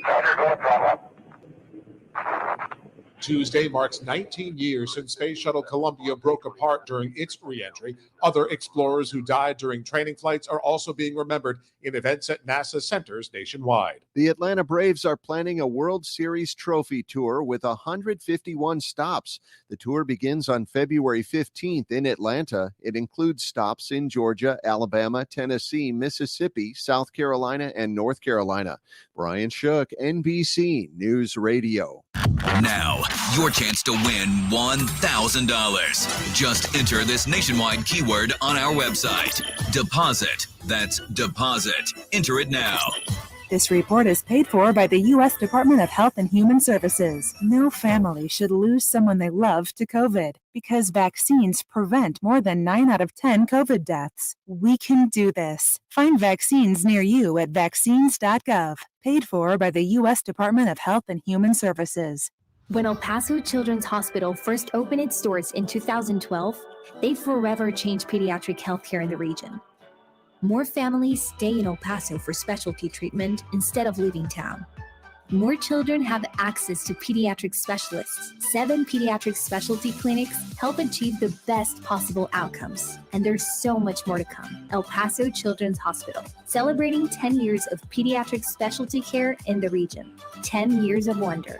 Challenger, go at throttle up. Tuesday marks 19 years since Space Shuttle Columbia broke apart during its re-entry. Other explorers who died during training flights are also being remembered in events at NASA centers nationwide. The Atlanta Braves are planning a World Series trophy tour with 151 stops. The tour begins on February 15th in Atlanta. It includes stops in Georgia, Alabama, Tennessee, Mississippi, South Carolina, and North Carolina. Brian Shook, NBC News Radio. Now, your chance to win $1,000. Just enter this nationwide keyword on our website. Deposit. That's deposit. Enter it now. This report is paid for by the U.S. Department of Health and Human Services. No family should lose someone they love to COVID because vaccines prevent more than 9 out of 10 COVID deaths. We can do this. Find vaccines near you at vaccines.gov. Paid for by the U.S. Department of Health and Human Services. When El Paso Children's Hospital first opened its doors in 2012, they forever changed pediatric healthcare in the region. More families stay in El Paso for specialty treatment instead of leaving town. More children have access to pediatric specialists. 7 pediatric specialty clinics help achieve the best possible outcomes. And there's so much more to come. El Paso Children's Hospital, celebrating 10 years of pediatric specialty care in the region. 10 years of wonder.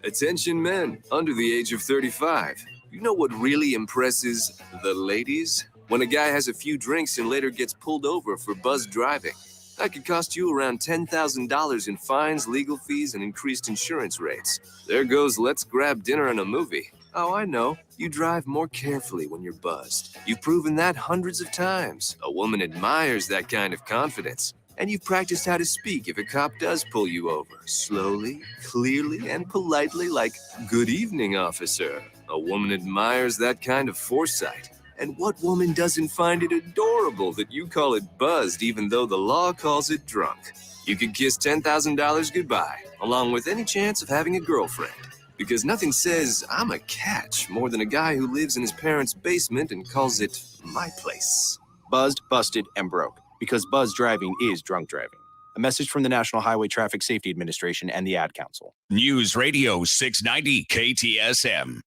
Attention men under the age of 35. You know what really impresses the ladies? When a guy has a few drinks and later gets pulled over for buzzed driving. That could cost you around $10,000 in fines, legal fees, and increased insurance rates. There goes let's grab dinner and a movie. Oh, I know. You drive more carefully when you're buzzed. You've proven that hundreds of times. A woman admires that kind of confidence. And you've practiced how to speak if a cop does pull you over. Slowly, clearly, and politely like, "Good evening, officer." A woman admires that kind of foresight. And what woman doesn't find it adorable that you call it buzzed even though the law calls it drunk? You could kiss $10,000 goodbye, along with any chance of having a girlfriend. Because nothing says, "I'm a catch," more than a guy who lives in his parents' basement and calls it my place. Buzzed, busted, and broke. Because buzz driving is drunk driving. A message from the National Highway Traffic Safety Administration and the Ad Council. News Radio 690 KTSM.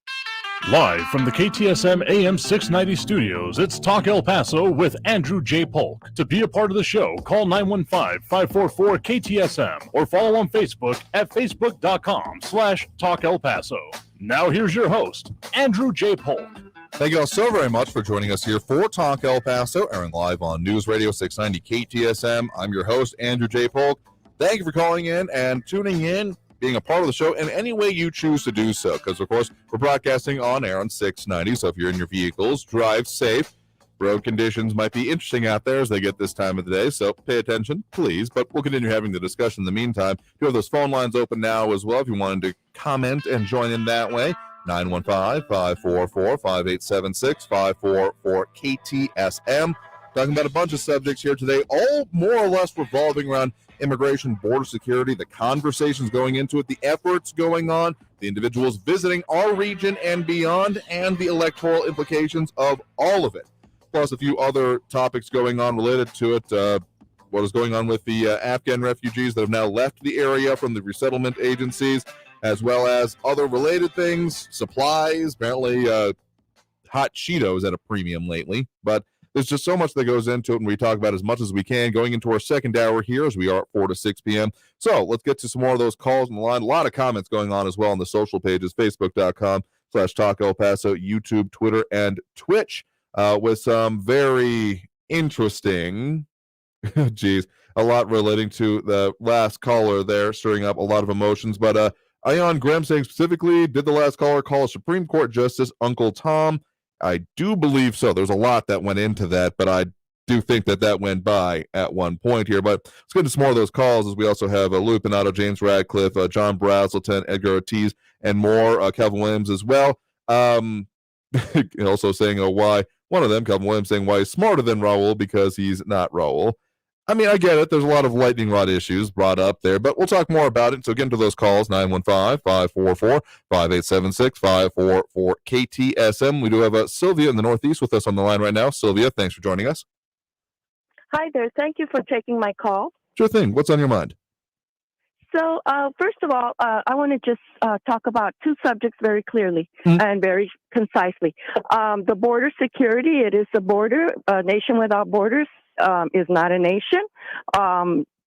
Live from the KTSM AM 690 studios, it's Talk El Paso with Andrew J. Polk. To be a part of the show, call 915-544-KTSM or follow on Facebook at facebook.com/Talk El Paso. Now here's your host, Andrew J. Polk. Thank you all so very much for joining us here for Talk El Paso, airing live on News Radio 690 KTSM. I'm your host, Andrew J. Polk. Thank you for calling in and tuning in, being a part of the show in any way you choose to do so, because, of course, we're broadcasting on air on 690, so if you're in your vehicles, drive safe. Road conditions might be interesting out there as they get this time of the day, so pay attention, please. But we'll continue having the discussion in the meantime. You have those phone lines open now as well if you wanted to comment and join in that way. 915-544-5876, 544-KTSM. Talking about a bunch of subjects here today, all more or less revolving around immigration, border security, the conversations going into it, the efforts going on, the individuals visiting our region and beyond, and the electoral implications of all of it. Plus a few other topics going on related to it. What is going on with the Afghan refugees that have now left the area from the resettlement agencies, as well as other related things, supplies, apparently hot Cheetos at a premium lately. But there's just so much that goes into it, and we talk about as much as we can going into our second hour here as we are at 4 to 6 p.m. So let's get to some more of those calls on the line. A lot of comments going on as well on the social pages, facebook.com/Talk El Paso, YouTube, Twitter, and Twitch, with some very interesting, geez, a lot relating to the last caller there, stirring up a lot of emotions. But Ion Graham saying specifically, did the last caller call a Supreme Court Justice Uncle Tom? I do believe so. There's a lot that went into that, but I do think that went by at one point here. But let's get into some more of those calls, as we also have Louis Pinato, James Radcliffe, John Brazelton, Edgar Ortiz, and more. Kelvin Williams as well. Also saying why. One of them, Kelvin Williams, saying why he's smarter than Raul because he's not Raul. I mean, I get it. There's a lot of lightning rod issues brought up there, but we'll talk more about it. So get into those calls, 915-544-5876, 544-KTSM. We do have Sylvia in the Northeast with us on the line right now. Sylvia, thanks for joining us. Hi there. Thank you for taking my call. Sure thing. What's on your mind? So, first of all, I want to just talk about two subjects very clearly and very concisely. The border security, it is the border. A nation without borders is not a nation.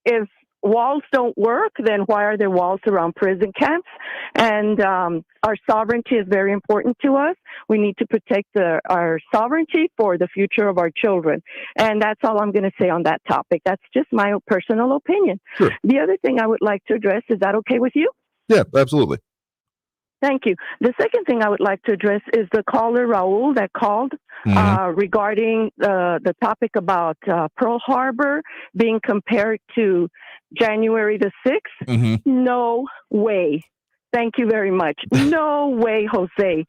If walls don't work, then why are there walls around prison camps? And our sovereignty is very important to us. We need to protect our sovereignty for the future of our children. And that's all I'm going to say on that topic. That's just my personal opinion. Sure. The other thing I would like to address, is that okay with you? Yeah, absolutely. Thank you. The second thing I would like to address is the caller, Raul, that called regarding the topic about Pearl Harbor being compared to January the 6th. No way. Thank you very much. No way, Jose.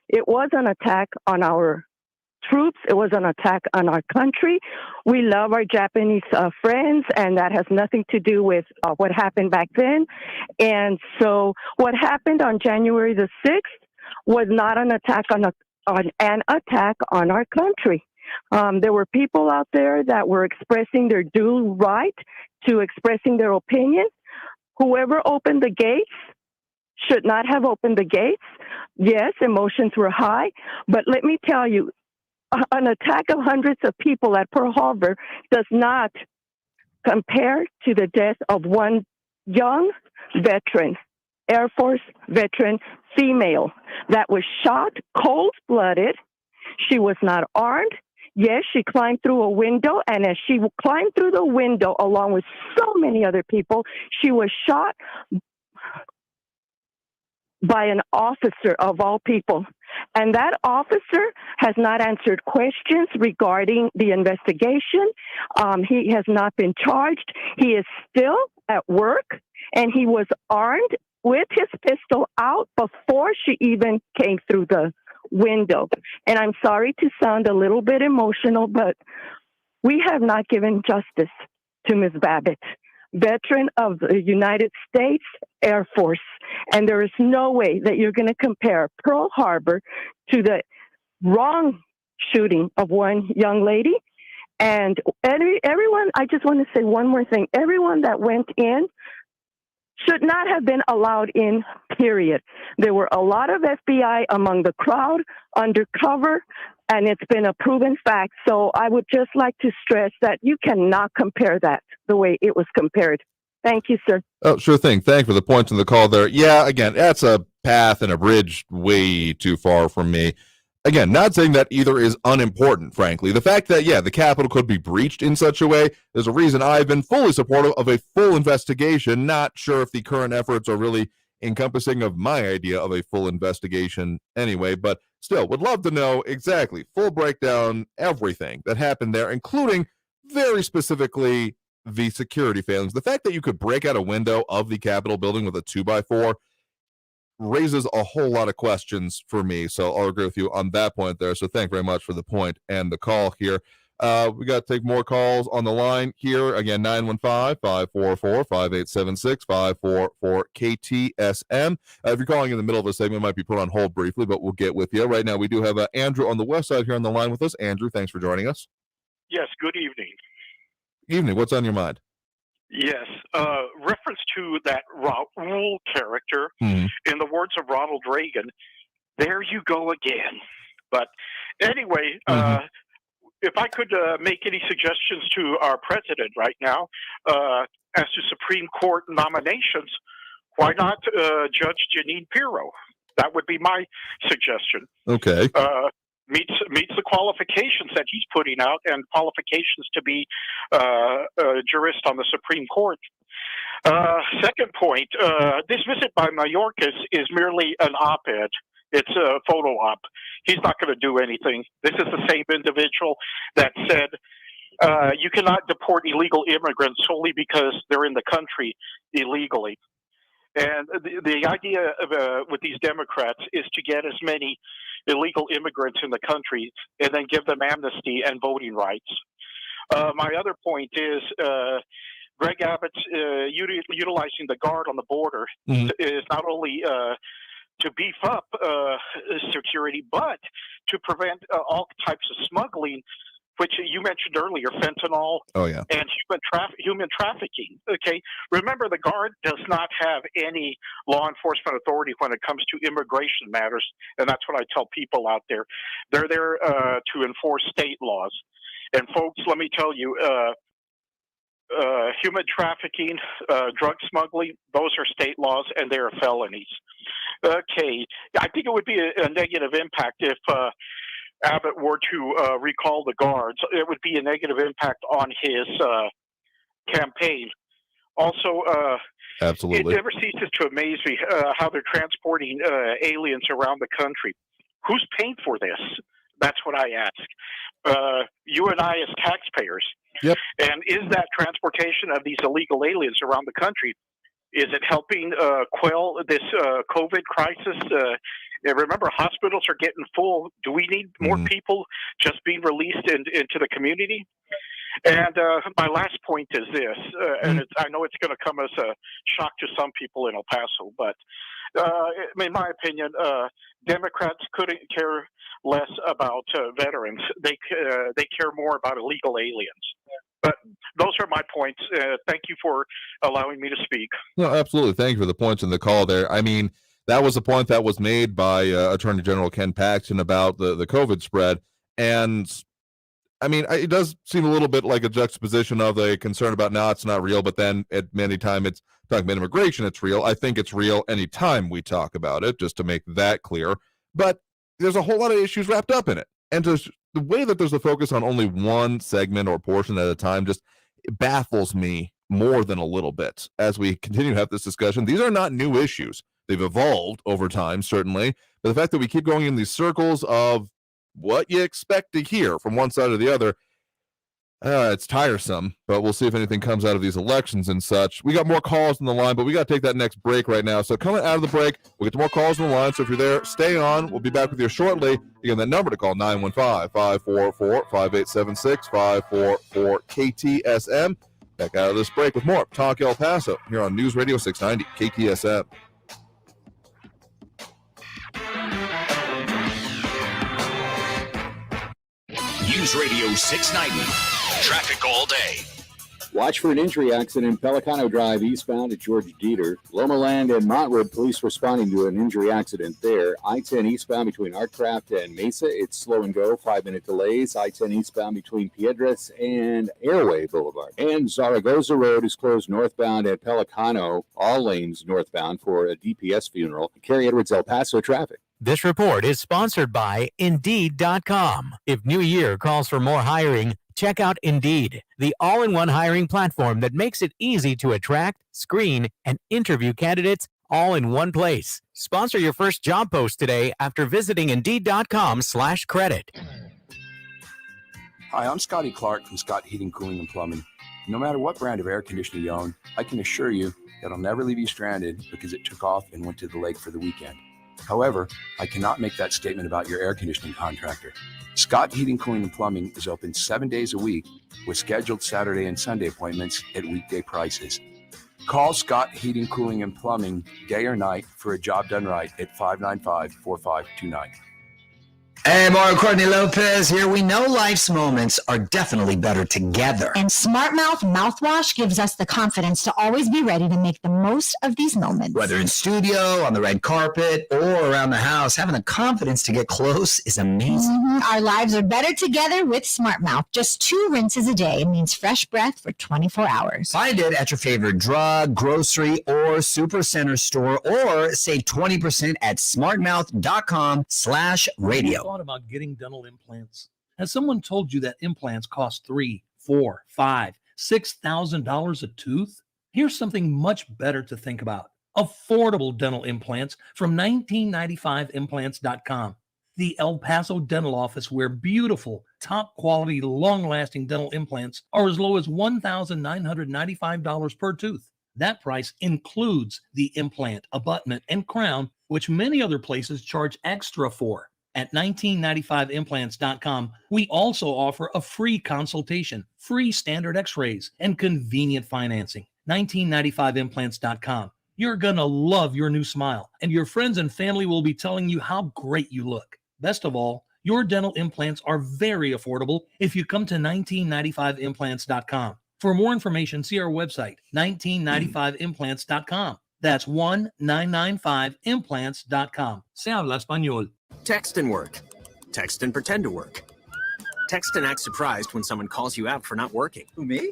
It was an attack on our troops. It was an attack on our country. We love our Japanese friends, and that has nothing to do with what happened back then. And so what happened on January the 6th was not an attack on an attack on our country. There were people out there that were expressing their due right to expressing their opinion. Whoever opened the gates should not have opened the gates. Yes, emotions were high, but let me tell you, an attack of hundreds of people at Pearl Harbor does not compare to the death of one young veteran, Air Force veteran female, that was shot cold-blooded. She was not armed. Yes, she climbed through a window, and as she climbed through the window, along with so many other people, she was shot by an officer of all people. And that officer has not answered questions regarding the investigation. He has not been charged. He is still at work, and he was armed with his pistol out before she even came through the window. And I'm sorry to sound a little bit emotional, but we have not given justice to Ms. Babbitt, veteran of the United States Air Force. And there is no way that you're going to compare Pearl Harbor to the wrong shooting of one young lady. And everyone, I just want to say one more thing. Everyone that went in should not have been allowed in, period. There were a lot of FBI among the crowd, undercover, and it's been a proven fact. So I would just like to stress that you cannot compare that the way it was compared. Thank you, sir. Oh, sure thing. Thank you for the points in the call there. Yeah, again, that's a path and a bridge way too far from me. Again, not saying that either is unimportant, frankly. The fact that, the Capitol could be breached in such a way, there's a reason I've been fully supportive of a full investigation. Not sure if the current efforts are really encompassing of my idea of a full investigation anyway, but still, would love to know exactly, full breakdown, everything that happened there, including very specifically the security failings. The fact that you could break out a window of the Capitol building with a 2x4 raises a whole lot of questions for me. So I'll agree with you on that point there. So thank you very much for the point and the call here. We got to take more calls on the line here. Again, 915-544-5876, 544-KTSM. If you're calling in the middle of a segment, it might be put on hold briefly, but we'll get with you. Right now, we do have Andrew on the west side here on the line with us. Andrew, thanks for joining us. Yes, good evening. Evening. What's on your mind? Yes, reference to that Raoul character, Mm-hmm. in the words of Ronald Reagan, there you go again. But anyway, if I could make any suggestions to our president right now as to Supreme Court nominations, why not Judge Jeanine Pirro? That would be my suggestion. Okay. Meets the qualifications that he's putting out and qualifications to be a jurist on the Supreme Court. Second point, this visit by Mayorkas is merely an op-ed. It's a photo op. He's not going to do anything. This is the same individual that said you cannot deport illegal immigrants solely because they're in the country illegally. And the idea of, with these Democrats is to get as many illegal immigrants in the country and then give them amnesty and voting rights. My other point is Greg Abbott's utilizing the Guard on the border is not only to beef up security, but to prevent all types of smuggling, which you mentioned earlier, fentanyl and human trafficking. Okay, remember the Guard does not have any law enforcement authority when it comes to immigration matters, and that's what I tell people out there. They're there to enforce state laws. And folks, let me tell you, human trafficking, drug smuggling, those are state laws and they are felonies. Okay, I think it would be a negative impact if Abbott were to recall the Guards. It would be a negative impact on his campaign. Also, absolutely, it never ceases to amaze me how they're transporting aliens around the country. Who's paying for this? That's what I ask. You and I as taxpayers. Yep. And is that transportation of these illegal aliens around the country, is it helping quell this COVID crisis? Remember, hospitals are getting full. Do we need more people just being released into the community? And my last point is this, and I know it's going to come as a shock to some people in El Paso, but in my opinion, Democrats couldn't care less about veterans. They care more about illegal aliens. But those are my points. Thank you for allowing me to speak. No, absolutely. Thank you for the points in the call there. I mean, that was a point that was made by Attorney General Ken Paxton about the COVID spread. And I mean, it does seem a little bit like a juxtaposition of a concern about, no, it's not real, but then at many times it's talking about immigration, it's real. I think it's real anytime we talk about it, just to make that clear. But there's a whole lot of issues wrapped up in it. And just the way that there's a focus on only one segment or portion at a time just baffles me more than a little bit as we continue to have this discussion. These are not new issues. They've evolved over time, certainly. But the fact that we keep going in these circles of what you expect to hear from one side or the other, it's tiresome. But we'll see if anything comes out of these elections and such. We got more calls on the line, but we got to take that next break right now. So coming out of the break, we'll get to more calls on the line. So if you're there, stay on. We'll be back with you shortly. Again, that number to call, 915-544-5876, 544-KTSM. Back out of this break with more Talk El Paso here on News Radio 690 KTSM. News Radio 690. Traffic all day. Watch for an injury accident Pelicano Drive eastbound at George Dieter. Loma Land and Montwood police responding to an injury accident there. I-10 eastbound between Artcraft and Mesa. It's slow and go, 5-minute delays. I-10 eastbound between Piedras and Airway Boulevard. And Zaragoza Road is closed northbound at Pelicano, all lanes northbound for a DPS funeral. Kerry Edwards, El Paso traffic. This report is sponsored by Indeed.com. If New Year calls for more hiring, check out Indeed, the all-in-one hiring platform that makes it easy to attract, screen, and interview candidates all in one place. Sponsor your first job post today after visiting Indeed.com/credit. Hi, I'm Scotty Clark from Scott Heating, Cooling, and Plumbing. No matter what brand of air conditioner you own, I can assure you that I'll never leave you stranded because it took off and went to the lake for the weekend. However, I cannot make that statement about your air conditioning contractor. Scott Heating, Cooling, and Plumbing is open 7 days a week with scheduled Saturday and Sunday appointments at weekday prices. Call Scott Heating, Cooling, and Plumbing day or night for a job done right at 595-4529. Hey, Mario Courtney Lopez here. We know life's moments are definitely better together. And Smart Mouth mouthwash gives us the confidence to always be ready to make the most of these moments. Whether in studio, on the red carpet, or around the house, having the confidence to get close is amazing. Our lives are better together with Smart Mouth. Just 2 rinses a day means fresh breath for 24 hours. Find it at your favorite drug, grocery, or supercenter store, or save 20% at smartmouth.com/radio. About getting dental implants? Has someone told you that implants cost $3,000, $4,000, $5,000, $6,000 a tooth? Here's something much better to think about. Affordable dental implants from 1995implants.com. The El Paso Dental Office, where beautiful, top quality, long-lasting dental implants are as low as $1,995 per tooth. That price includes the implant, abutment, and crown, which many other places charge extra for. At 1995implants.com, we also offer a free consultation, free standard x-rays, and convenient financing. 1995implants.com. You're going to love your new smile, and your friends and family will be telling you how great you look. Best of all, your dental implants are very affordable if you come to 1995implants.com. For more information, see our website, 1995implants.com. That's 1995implants.com. Se habla español. Text and work. Text and pretend to work. Text and act surprised when someone calls you out for not working. Who, me?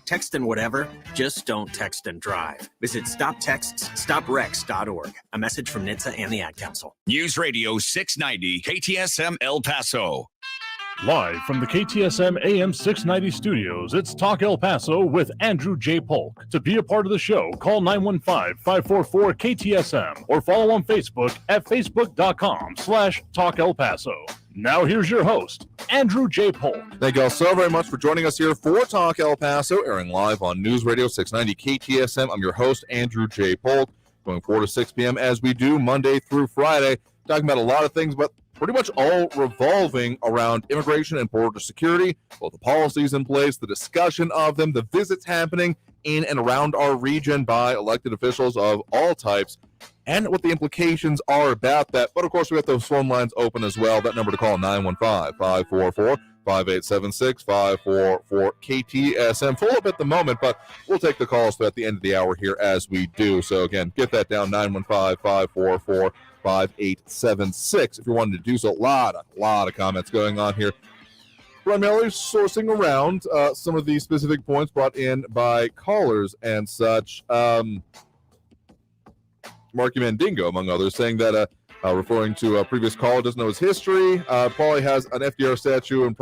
Text and whatever, just don't text and drive. Visit StopTextsStopWrecks.org. A message from NHTSA and the Ad Council. News Radio 690 KTSM El Paso. Live from the KTSM AM 690 studios, it's Talk El Paso with Andrew J. Polk. To be a part of the show, call 915-544-KTSM or follow on Facebook at facebook.com/Talk El Paso. Now here's your host, Andrew J. Polk. Thank you all so very much for joining us here for Talk El Paso, airing live on News Radio 690 KTSM. I'm your host, Andrew J. Polk, going 4 to 6 p.m. as we do Monday through Friday, talking about a lot of things, but pretty much all revolving around immigration and border security, both the policies in place, the discussion of them, the visits happening in and around our region by elected officials of all types, and what the implications are about that. But of course, we have those phone lines open as well. That number to call, 915-544-5876, 544-KTSM. Full up at the moment, but we'll take the calls at the end of the hour here as we do. So again, get that down, 915-544-5876 if you wanted to do so. A lot of comments going on here. Primarily sourcing around some of the specific points brought in by callers and such. Marky Mandingo, among others, saying that, referring to a previous caller, doesn't know his history, probably has an FDR statue and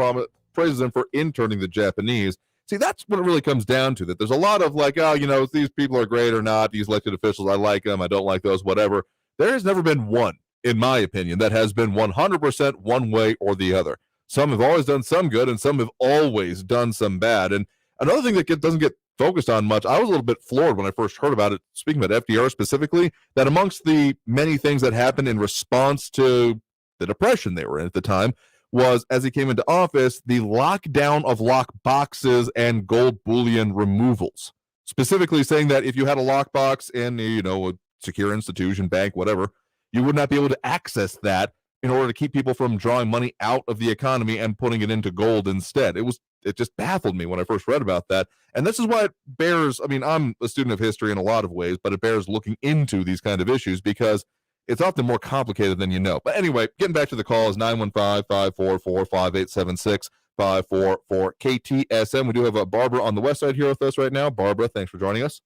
praises him for interning the Japanese. See, that's what it really comes down to, that there's a lot of like, oh, you know, these people are great or not, these elected officials, I like them, I don't like those, whatever. There has never been one, in my opinion, that has been 100% one way or the other. Some have always done some good, and some have always done some bad. And another thing that doesn't get focused on much, I was a little bit floored when I first heard about it, speaking about FDR specifically, that amongst the many things that happened in response to the depression they were in at the time was, as he came into office, the lockdown of lock boxes and gold bullion removals. Specifically saying that if you had a lockbox in, you know, a secure institution, bank, whatever, you would not be able to access that in order to keep people from drawing money out of the economy and putting it into gold instead. It just baffled me when I first read about that. And this is why it bears, I mean, I'm a student of history in a lot of ways, but it bears looking into these kind of issues because it's often more complicated than you know. But anyway, getting back to the call is 915-544-5876, 544-KTSM. We do have a Barbara on the west side here with us right now. Barbara, thanks for joining us.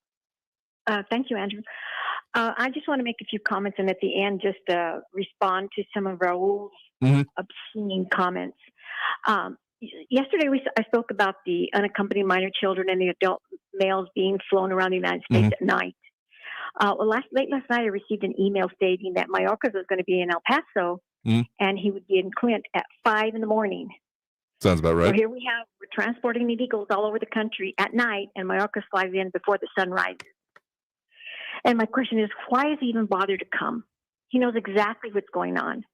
Thank you, Andrew. I just want to make a few comments and at the end just respond to some of Raul's obscene comments. Yesterday I spoke about the unaccompanied minor children and the adult males being flown around the United States at night. Late last night I received an email stating that Mayorkas was going to be in El Paso and he would be in Clint at 5 in the morning. Sounds about right. So here we're transporting illegals all over the country at night, and Mayorkas flies in before the sun rises. And my question is, why has he even bothered to come? He knows exactly what's going on.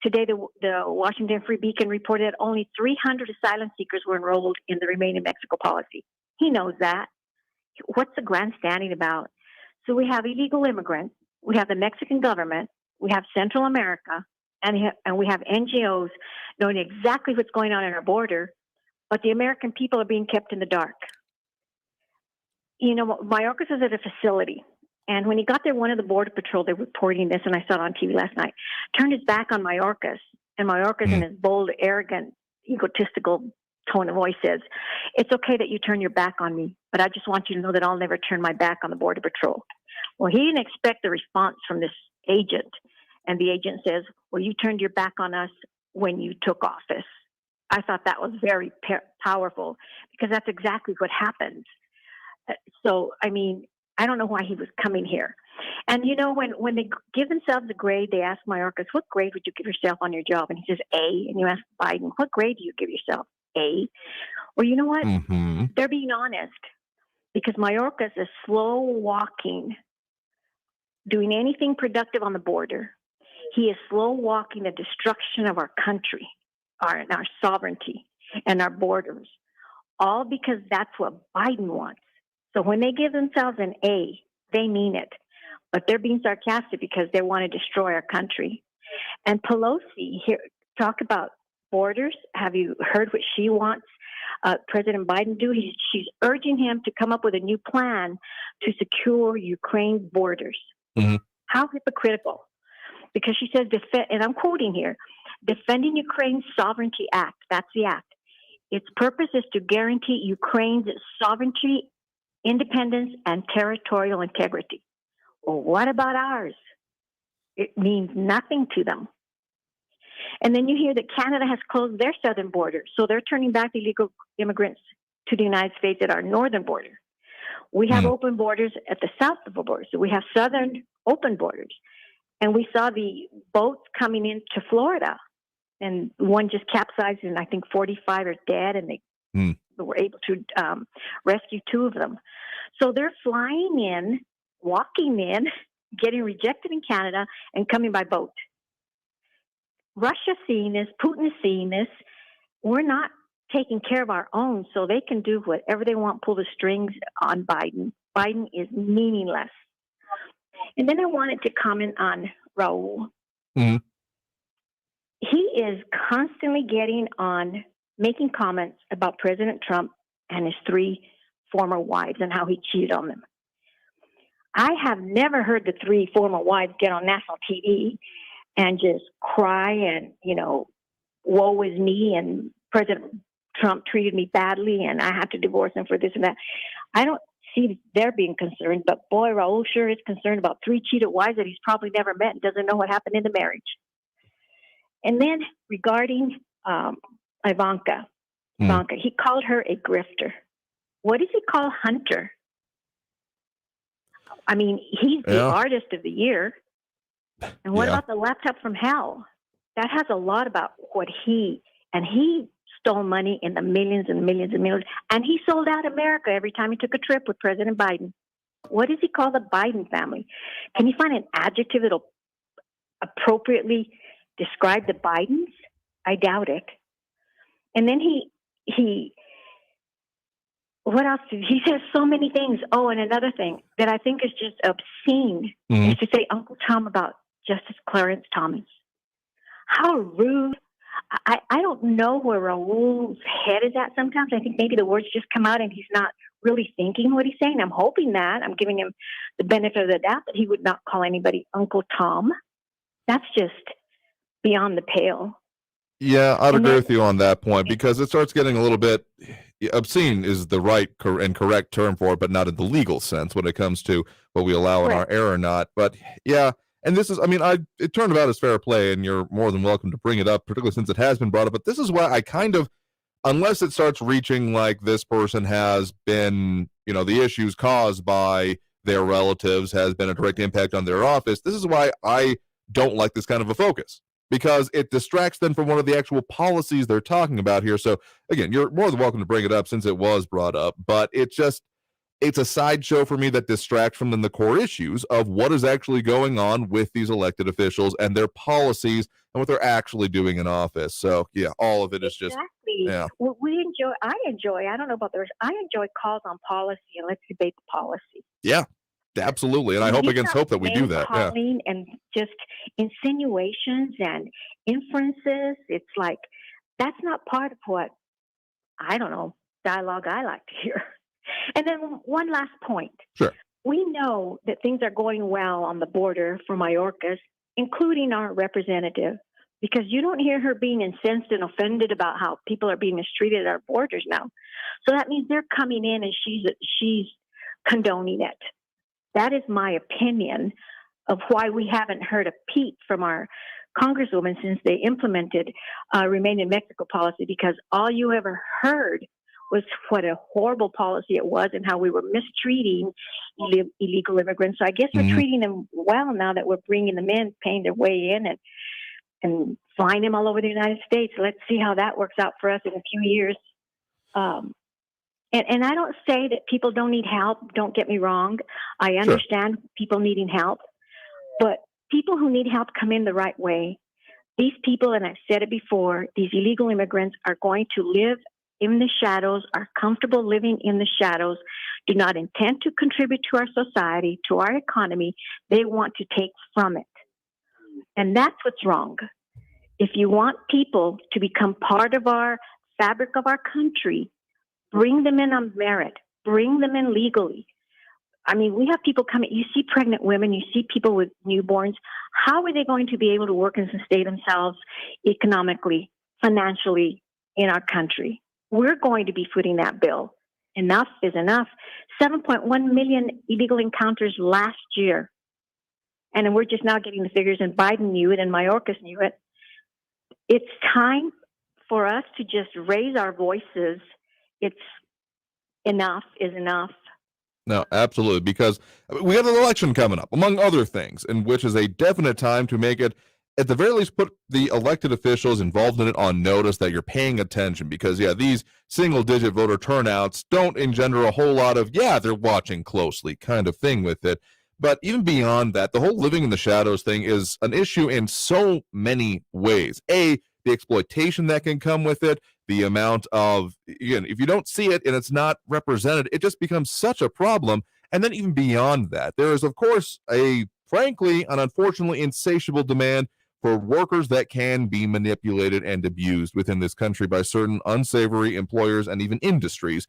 Today, the Washington Free Beacon reported that only 300 asylum seekers were enrolled in the Remain in Mexico policy. He knows that. What's the grandstanding about? So we have illegal immigrants, we have the Mexican government, we have Central America, and we have NGOs knowing exactly what's going on at our border, but the American people are being kept in the dark. You know, Mayorkas is at a facility. And when he got there, one of the Border Patrol, they're reporting this, and I saw it on TV last night, turned his back on Mayorkas. And Mayorkas, in his bold, arrogant, egotistical tone of voice, says, "It's okay that you turn your back on me, but I just want you to know that I'll never turn my back on the Border Patrol." Well, he didn't expect a response from this agent. And the agent says, "Well, you turned your back on us when you took office." I thought that was very powerful, because that's exactly what happened. So, I mean, I don't know why he was coming here. And, you know, when they give themselves a grade, they ask Mayorkas, "What grade would you give yourself on your job?" And he says, "A." And you ask Biden, "What grade do you give yourself?" "A." Well, you know what? They're being honest, because Mayorkas is slow walking, doing anything productive on the border. He is slow walking the destruction of our country, our sovereignty, and our borders, all because that's what Biden wants. So when they give themselves an A, they mean it. But they're being sarcastic because they want to destroy our country. And Pelosi, here, talk about borders. Have you heard what she wants President Biden do? She's urging him to come up with a new plan to secure Ukraine's borders. How hypocritical. Because she says, and I'm quoting here, "Defending Ukraine's Sovereignty Act," that's the act. "Its purpose is to guarantee Ukraine's sovereignty, independence, and territorial integrity." Well, what about ours? It means nothing to them. And then you hear that Canada has closed their southern border, so they're turning back illegal immigrants to the United States at our northern border. We have open borders at the south of the border, so we have southern open borders. And we saw the boats coming into Florida, and one just capsized, and I think 45 are dead, and they were able to rescue 2 of them. So they're flying in, walking in, getting rejected in Canada, and coming by boat. Russia's seeing this. Putin is seeing this. We're not taking care of our own, so they can do whatever they want, pull the strings on Biden. Biden is meaningless. And then I wanted to comment on Raul. He is constantly making comments about President Trump and his 3 former wives and how he cheated on them. I have never heard the 3 former wives get on national TV and just cry and, you know, woe is me, and President Trump treated me badly and I have to divorce him for this and that. I don't see they're being concerned, but boy, Raul sure is concerned about 3 cheated wives that he's probably never met and doesn't know what happened in the marriage. And then regarding Ivanka, he called her a grifter. What does he call Hunter? I mean, he's the artist of the year. And what about the laptop from hell? That has a lot about what he stole money in the millions and millions and millions. And he sold out America every time he took a trip with President Biden. What does he call the Biden family? Can you find an adjective that'll appropriately describe the Bidens? I doubt it. And then what else? He says so many things. Oh, and another thing that I think is just obscene is to say Uncle Tom about Justice Clarence Thomas. How rude. I don't know where Raul's head is at sometimes. I think maybe the words just come out and he's not really thinking what he's saying. I'm hoping that. I'm giving him the benefit of the doubt that he would not call anybody Uncle Tom. That's just beyond the pale. Yeah, I'd agree with you on that point, because it starts getting a little bit obscene is the right and correct term for it, but not in the legal sense when it comes to what we allow in our air or not. But yeah, and this is, I mean, it turned about as fair play, and you're more than welcome to bring it up, particularly since it has been brought up. But this is why I kind of, unless it starts reaching like this person has been, you know, the issues caused by their relatives has been a direct impact on their office, this is why I don't like this kind of a focus, because it distracts them from one of the actual policies they're talking about here. So again, you're more than welcome to bring it up since it was brought up, but it it's a sideshow for me that distracts from the core issues of what is actually going on with these elected officials and their policies and what they're actually doing in office. So yeah, all of it is just yeah. Well, I don't know about the rest, I enjoy calls on policy and let's debate the policy. Yeah, absolutely. And I hope against hope that we do that. Yeah. And just insinuations and inferences. It's like, that's not part of what, I don't know, dialogue I like to hear. And then one last point. Sure. We know that things are going well on the border for Mayorkas, including our representative, because you don't hear her being incensed and offended about how people are being mistreated at our borders now. So that means they're coming in and she's condoning it. That is my opinion of why we haven't heard a peep from our congresswoman since they implemented Remain in Mexico policy, because all you ever heard was what a horrible policy it was and how we were mistreating illegal immigrants. So I guess we're treating them well now that we're bringing them in, paying their way in, and flying them all over the United States. Let's see how that works out for us in a few years. And I don't say that people don't need help. Don't get me wrong. I understand people needing help. But people who need help come in the right way. These people, and I've said it before, these illegal immigrants are going to live in the shadows, are comfortable living in the shadows, do not intend to contribute to our society, to our economy. They want to take from it. And that's what's wrong. If you want people to become part of our fabric of our country, bring them in on merit, bring them in legally. I mean, we have people coming, you see pregnant women, you see people with newborns. How are they going to be able to work and sustain themselves economically, financially in our country? We're going to be footing that bill. Enough is enough. 7.1 million illegal encounters last year. And we're just now getting the figures, and Biden knew it, and Mayorkas knew it. It's time for us to just raise our voices. It's enough is enough. No, absolutely, because we have an election coming up, among other things, and which is a definite time to make it, at the very least, put the elected officials involved in it on notice that you're paying attention, because, yeah, these single-digit voter turnouts don't engender a whole lot of, yeah, they're watching closely kind of thing with it. But even beyond that, the whole living in the shadows thing is an issue in so many ways. A, the exploitation that can come with it, the amount of, again, if you don't see it and it's not represented, it just becomes such a problem. And then even beyond that, there is, of course, frankly, an unfortunately insatiable demand for workers that can be manipulated and abused within this country by certain unsavory employers and even industries.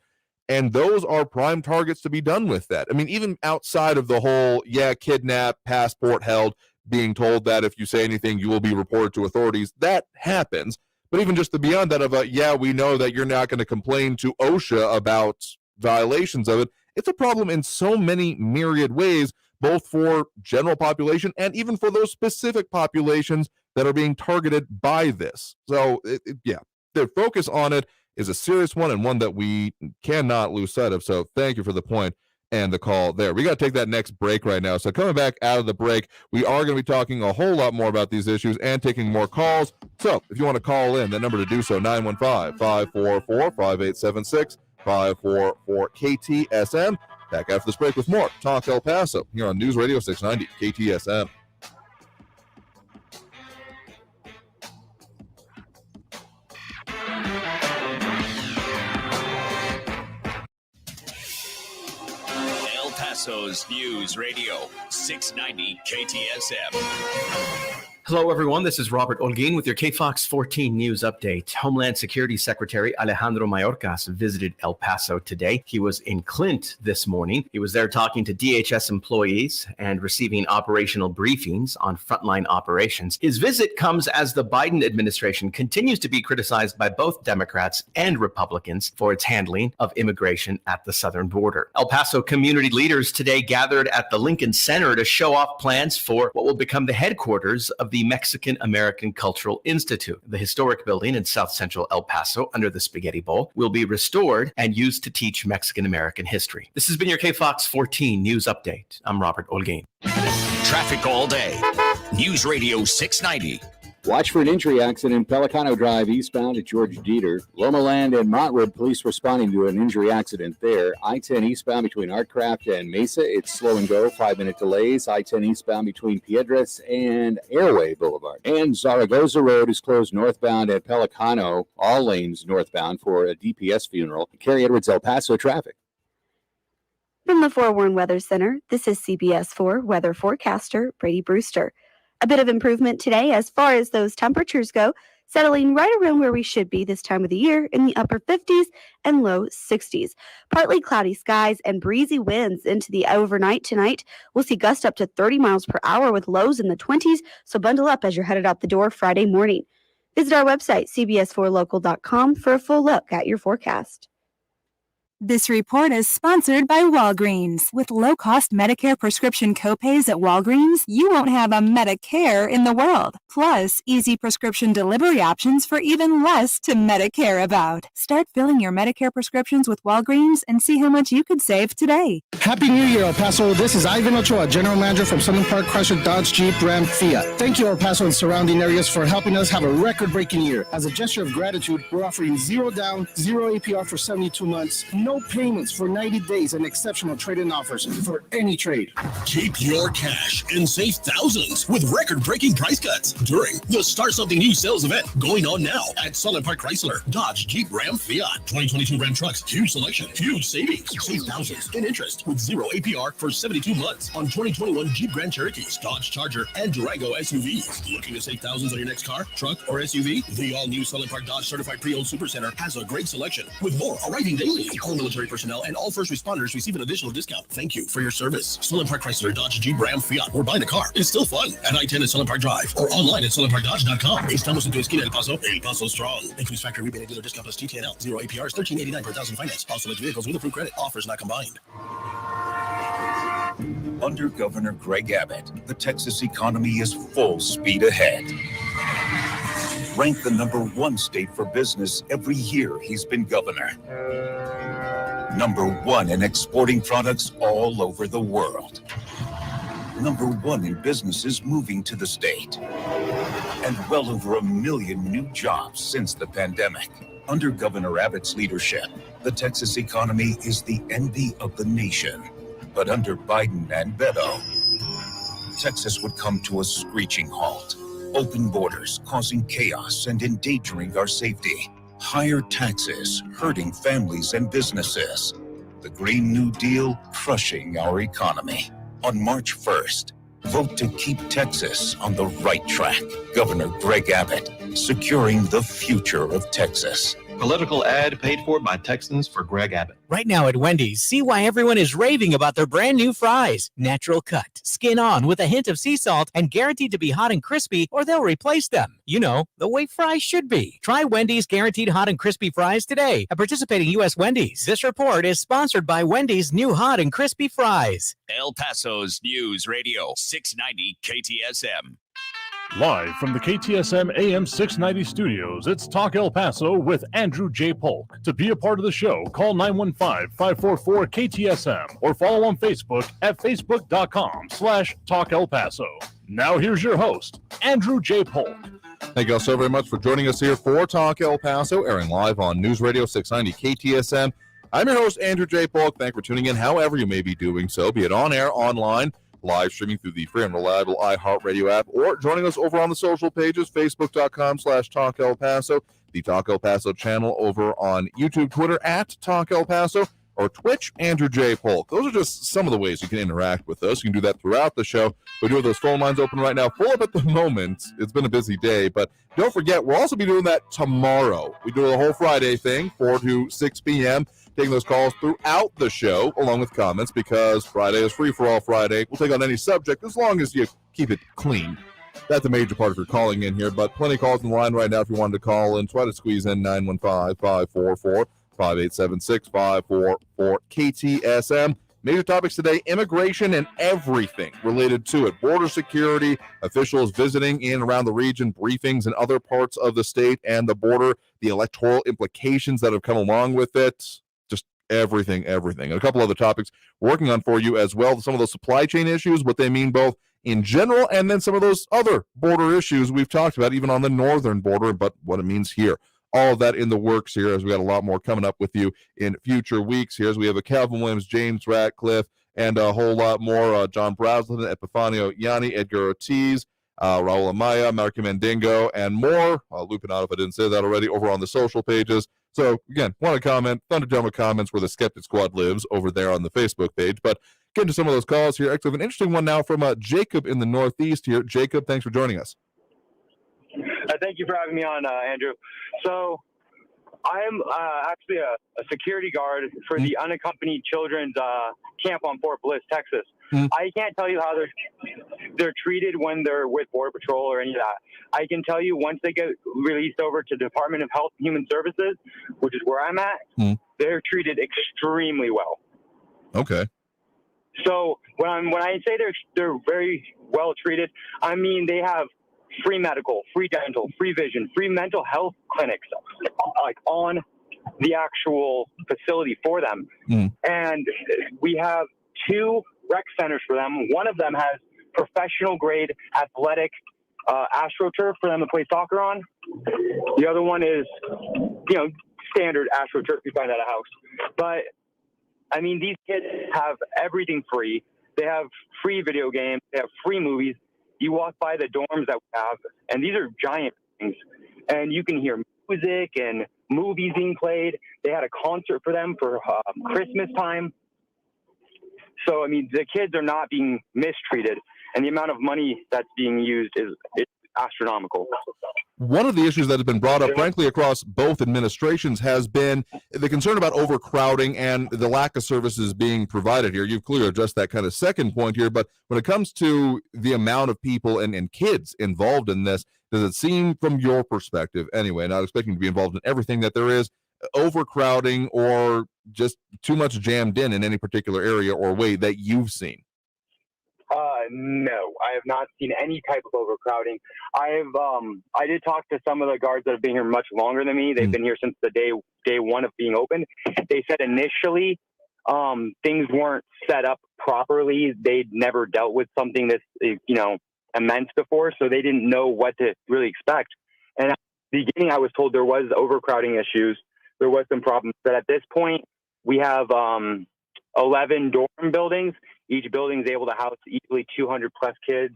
And those are prime targets to be done with that. I mean, even outside of the whole, kidnap, passport held, being told that if you say anything, you will be reported to authorities, that happens. But even just the beyond that of we know that you're not going to complain to OSHA about violations of it. It's a problem in so many myriad ways, both for general population and even for those specific populations that are being targeted by this. So, the focus on it is a serious one and one that we cannot lose sight of. So thank you for the point and the call there. We got to take that next break right now. So coming back out of the break, we are going to be talking a whole lot more about these issues and taking more calls. So if you want to call in, the number to do so, 915-544-5876, 544-KTSM. Back after this break with more Talk El Paso here on News Radio 690 KTSM. El Paso's News Radio 690 KTSM. Hello, everyone. This is Robert Olguin with your KFOX 14 News Update. Homeland Security Secretary Alejandro Mayorkas visited El Paso today. He was in Clint this morning. He was there talking to DHS employees and receiving operational briefings on frontline operations. His visit comes as the Biden administration continues to be criticized by both Democrats and Republicans for its handling of immigration at the southern border. El Paso community leaders today gathered at the Lincoln Center to show off plans for what will become the headquarters of the Mexican American Cultural Institute. The historic building in south central El Paso under the Spaghetti Bowl will be restored and used to teach Mexican American history. This has been your KFOX 14 News Update. I'm Robert Olguin. Traffic all day. News Radio 690 Watch for an injury accident in Pelicano Drive eastbound at George Dieter. Loma Land and Montwood police responding to an injury accident there. I-10 eastbound between Artcraft and Mesa. It's slow and go, 5-minute delays. I-10 eastbound between Piedras and Airway Boulevard. And Zaragoza Road is closed northbound at Pelicano, all lanes northbound for a DPS funeral. Carrie Edwards, El Paso traffic. From the Forewarn Weather Center, this is CBS 4 weather forecaster Brady Brewster. A bit of improvement today as far as those temperatures go, settling right around where we should be this time of the year in the upper 50s and low 60s. Partly cloudy skies and breezy winds into the overnight tonight. We'll see gusts up to 30 miles per hour with lows in the 20s, so bundle up as you're headed out the door Friday morning. Visit our website, cbs4local.com, for a full look at your forecast. This report is sponsored by Walgreens. With low-cost Medicare prescription copays at Walgreens, you won't have a Medicare in the world. Plus, easy prescription delivery options for even less to Medicare about. Start filling your Medicare prescriptions with Walgreens and see how much you could save today. Happy New Year, El Paso. This is Ivan Ochoa, General Manager from Southern Park Chrysler Dodge Jeep Ram Fiat. Thank you, El Paso and surrounding areas, for helping us have a record-breaking year. As a gesture of gratitude, we're offering 0 down, 0 APR for 72 months, no payments for 90 days, and exceptional trade-in offers for any trade. Keep your cash and save thousands with record-breaking price cuts during the Start Something New sales event going on now at Southern Park Chrysler, Dodge, Jeep, Ram, Fiat. 2022 Ram trucks, huge selection, huge savings. Save thousands in interest with 0 APR for 72 months on 2021 Jeep Grand Cherokees, Dodge Charger, and Durango SUVs. Looking to save thousands on your next car, truck, or SUV? The all-new Southern Park Dodge Certified Pre-Owned Supercenter has a great selection with more arriving daily. All military personnel and all first responders receive an additional discount. Thank you for your service. Southern Park Chrysler, Dodge, Jeep, Ram, Fiat. We're buying a car. It's still fun at I-10 at Southern Park Drive or online at southernparkdodge.com. Estamos en tu esquina, El Paso strong. Increased factory rebate and dealer discount plus TTNL. 0 APR is $13.89 per thousand finance. All select vehicles with approved credit. Offers not combined. Under Governor Greg Abbott, the Texas economy is full speed ahead. Ranked the #1 state for business every year he's been governor. #1 in exporting products all over the world. #1 in businesses moving to the state. And well over 1 million new jobs since the pandemic. Under Governor Abbott's leadership, the Texas economy is the envy of the nation. But under Biden and Beto, Texas would come to a screeching halt. Open borders causing chaos and endangering our safety. Higher taxes hurting families and businesses. The Green New Deal crushing our economy. On March 1st, vote to keep Texas on the right track. Governor Greg Abbott, securing the future of Texas. Political ad paid for by Texans for Greg Abbott. Right now at Wendy's, see why everyone is raving about their brand new fries. Natural cut, skin on with a hint of sea salt, and guaranteed to be hot and crispy, or they'll replace them. You know, the way fries should be. Try Wendy's guaranteed hot and crispy fries today at participating U.S. Wendy's. This report is sponsored by Wendy's new hot and crispy fries. El Paso's News Radio 690 KTSM. Live from the KTSM AM 690 studios, it's Talk El Paso with Andrew J. Polk. To be a part of the show, call 915-544-KTSM or follow on Facebook at facebook.com/Talk El Paso. Now here's your host, Andrew J. Polk. Thank you all so very much for joining us here for Talk El Paso, airing live on News Radio 690 KTSM. I'm your host, Andrew J. Polk. Thank you for tuning in, however you may be doing so, be it on air, online, live streaming through the free and reliable iHeartRadio app, or joining us over on the social pages, facebook.com/Talk El Paso, the Talk El Paso channel over on YouTube, Twitter at Talk El Paso, or Twitch, Andrew J. Polk. Those are just some of the ways you can interact with us. You can do that throughout the show. We do have those phone lines open right now, full up at the moment. It's been a busy day, but don't forget, we'll also be doing that tomorrow. We do the whole Friday thing, 4 to 6 p.m., taking those calls throughout the show, along with comments, because Friday is Free-for-All Friday. We'll take on any subject as long as you keep it clean. That's a major part of your calling in here, but plenty of calls in the line right now if you wanted to call in. Try to squeeze in 915-544-5876-544 KTSM. Major topics today, immigration and everything related to it. Border security, officials visiting in and around the region, briefings in other parts of the state and the border, the electoral implications that have come along with it. Everything. And a couple other topics we're working on for you as well. Some of those supply chain issues, what they mean both in general, and then some of those other border issues we've talked about, even on the northern border, but what it means here. All of that in the works here, as we got a lot more coming up with you in future weeks here, as we have a Calvin Williams, James Ratcliffe, and a whole lot more. John Braslin, Epifanio Yanni, Edgar Ortiz, Raul Amaya, Marky Mandingo, and more. Looping out if I didn't say that already, over on the social pages. So, again, want to comment, Thunderdome comments where the Skeptic Squad lives over there on the Facebook page. But getting to some of those calls here. Actually, I have an interesting one now from Jacob in the Northeast here. Jacob, thanks for joining us. Thank you for having me on, Andrew. So I'm actually a security guard for the unaccompanied children's camp on Fort Bliss, Texas. I can't tell you how they're treated when they're with Border Patrol or any of that. I can tell you once they get released over to the Department of Health and Human Services, which is where I'm at, they're treated extremely well. Okay. So when I say they're very well treated, I mean they have free medical, free dental, free vision, free mental health clinics, like on the actual facility for them. And we have 2 rec centers for them. One of them has professional grade athletic AstroTurf for them to play soccer on. The other one is, standard AstroTurf you find at a house. But I mean, these kids have everything free. They have free video games. They have free movies. You walk by the dorms that we have, and these are giant things, and you can hear music and movies being played. They had a concert for them for Christmas time. So, I mean, the kids are not being mistreated, and the amount of money that's being used is astronomical. One of the issues that has been brought up, frankly, across both administrations has been the concern about overcrowding and the lack of services being provided here. You've clearly addressed that kind of second point here, but when it comes to the amount of people and kids involved in this, does it seem from your perspective, anyway, not expecting to be involved in everything, that there is overcrowding or just too much jammed in any particular area or way that you've seen? No, I have not seen any type of overcrowding. I did talk to some of the guards that have been here much longer than me. They've been here since the day one of being open. They said initially things weren't set up properly. They'd never dealt with something this immense before, so they didn't know what to really expect. And at the beginning, I was told there was overcrowding issues. There was some problems, but at this point, we have 11 dorm buildings. Each building is able to house easily 200 plus kids.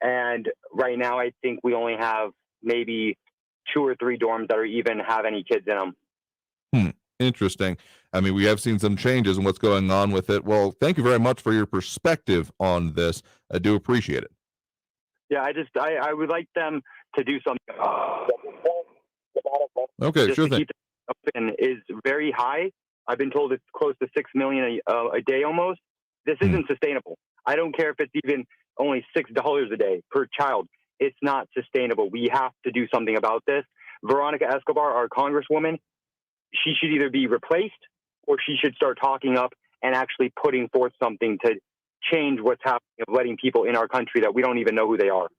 And right now, I think we only have maybe 2 or 3 dorms that even have any kids in them. Interesting. I mean, we have seen some changes in what's going on with it. Well, thank you very much for your perspective on this. I do appreciate it. Yeah, I would like them to do something. Okay, sure thing. Keep it open is very high. I've been told it's close to $6 million a day almost. This isn't sustainable. I don't care if it's even only $6 a day per child. It's not sustainable. We have to do something about this. Veronica Escobar, our congresswoman, she should either be replaced or she should start talking up and actually putting forth something to change what's happening of letting people in our country that we don't even know who they are.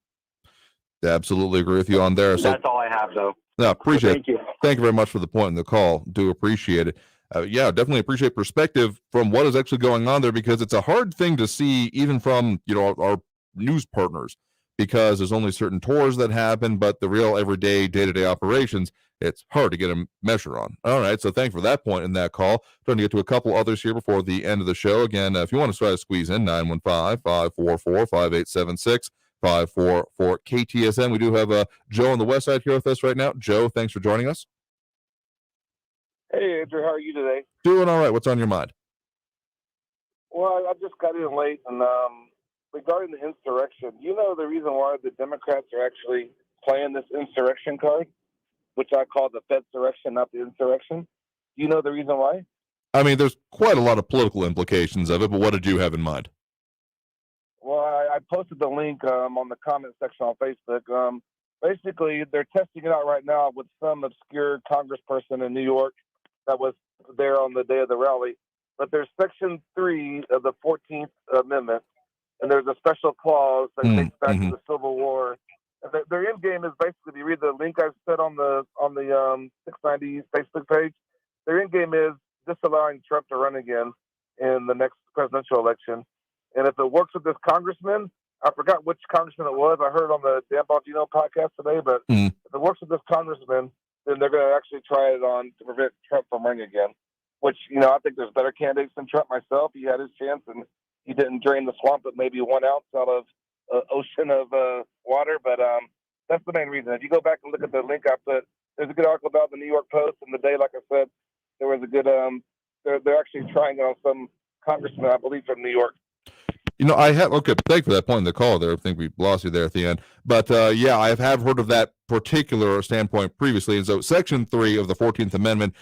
Absolutely agree with you on there. So that's all I have, though. No, appreciate Thank you. Thank you very much for the point in the call. Do appreciate it. Yeah, definitely appreciate perspective from what is actually going on there, because it's a hard thing to see even from, our news partners, because there's only certain tours that happen, but the real everyday day-to-day operations, it's hard to get a measure on. All right, so thanks for that point in that call. Trying to get to a couple others here before the end of the show. Again, if you want to try to squeeze in, 915-544-5876, 544 KTSM. We do have Joe on the west side here with us right now. Joe, thanks for joining us. Hey, Andrew, how are you today? Doing all right. What's on your mind? Well, I just got in late, and regarding the insurrection, the reason why the Democrats are actually playing this insurrection card, which I call the Fedsurrection, not the insurrection? Do you know the reason why? I mean, there's quite a lot of political implications of it, but what did you have in mind? Well, I posted the link on the comment section on Facebook. Basically, they're testing it out right now with some obscure congressperson in New York that was there on the day of the rally. But there's Section 3 of the 14th Amendment, and there's a special clause that takes back to the Civil War. And their end game is basically, if you read the link I've set on the 690 Facebook page, their end game is disallowing Trump to run again in the next presidential election. And if it works with this congressman, I forgot which congressman it was. I heard on the Dan Bongino podcast today, but if it works with this congressman, then they're going to actually try it on to prevent Trump from running again, which, I think there's better candidates than Trump myself. He had his chance, and he didn't drain the swamp but maybe 1 ounce out of an ocean of water. But that's the main reason. If you go back and look at the link I put, there's a good article about the New York Post, and the day, like I said, there was a good, they're actually trying it on some congressman, I believe, from New York. Okay, thank you for that point in the call there. I think we lost you there at the end. But yeah, I have heard of that particular standpoint previously. And so Section 3 of the 14th Amendment,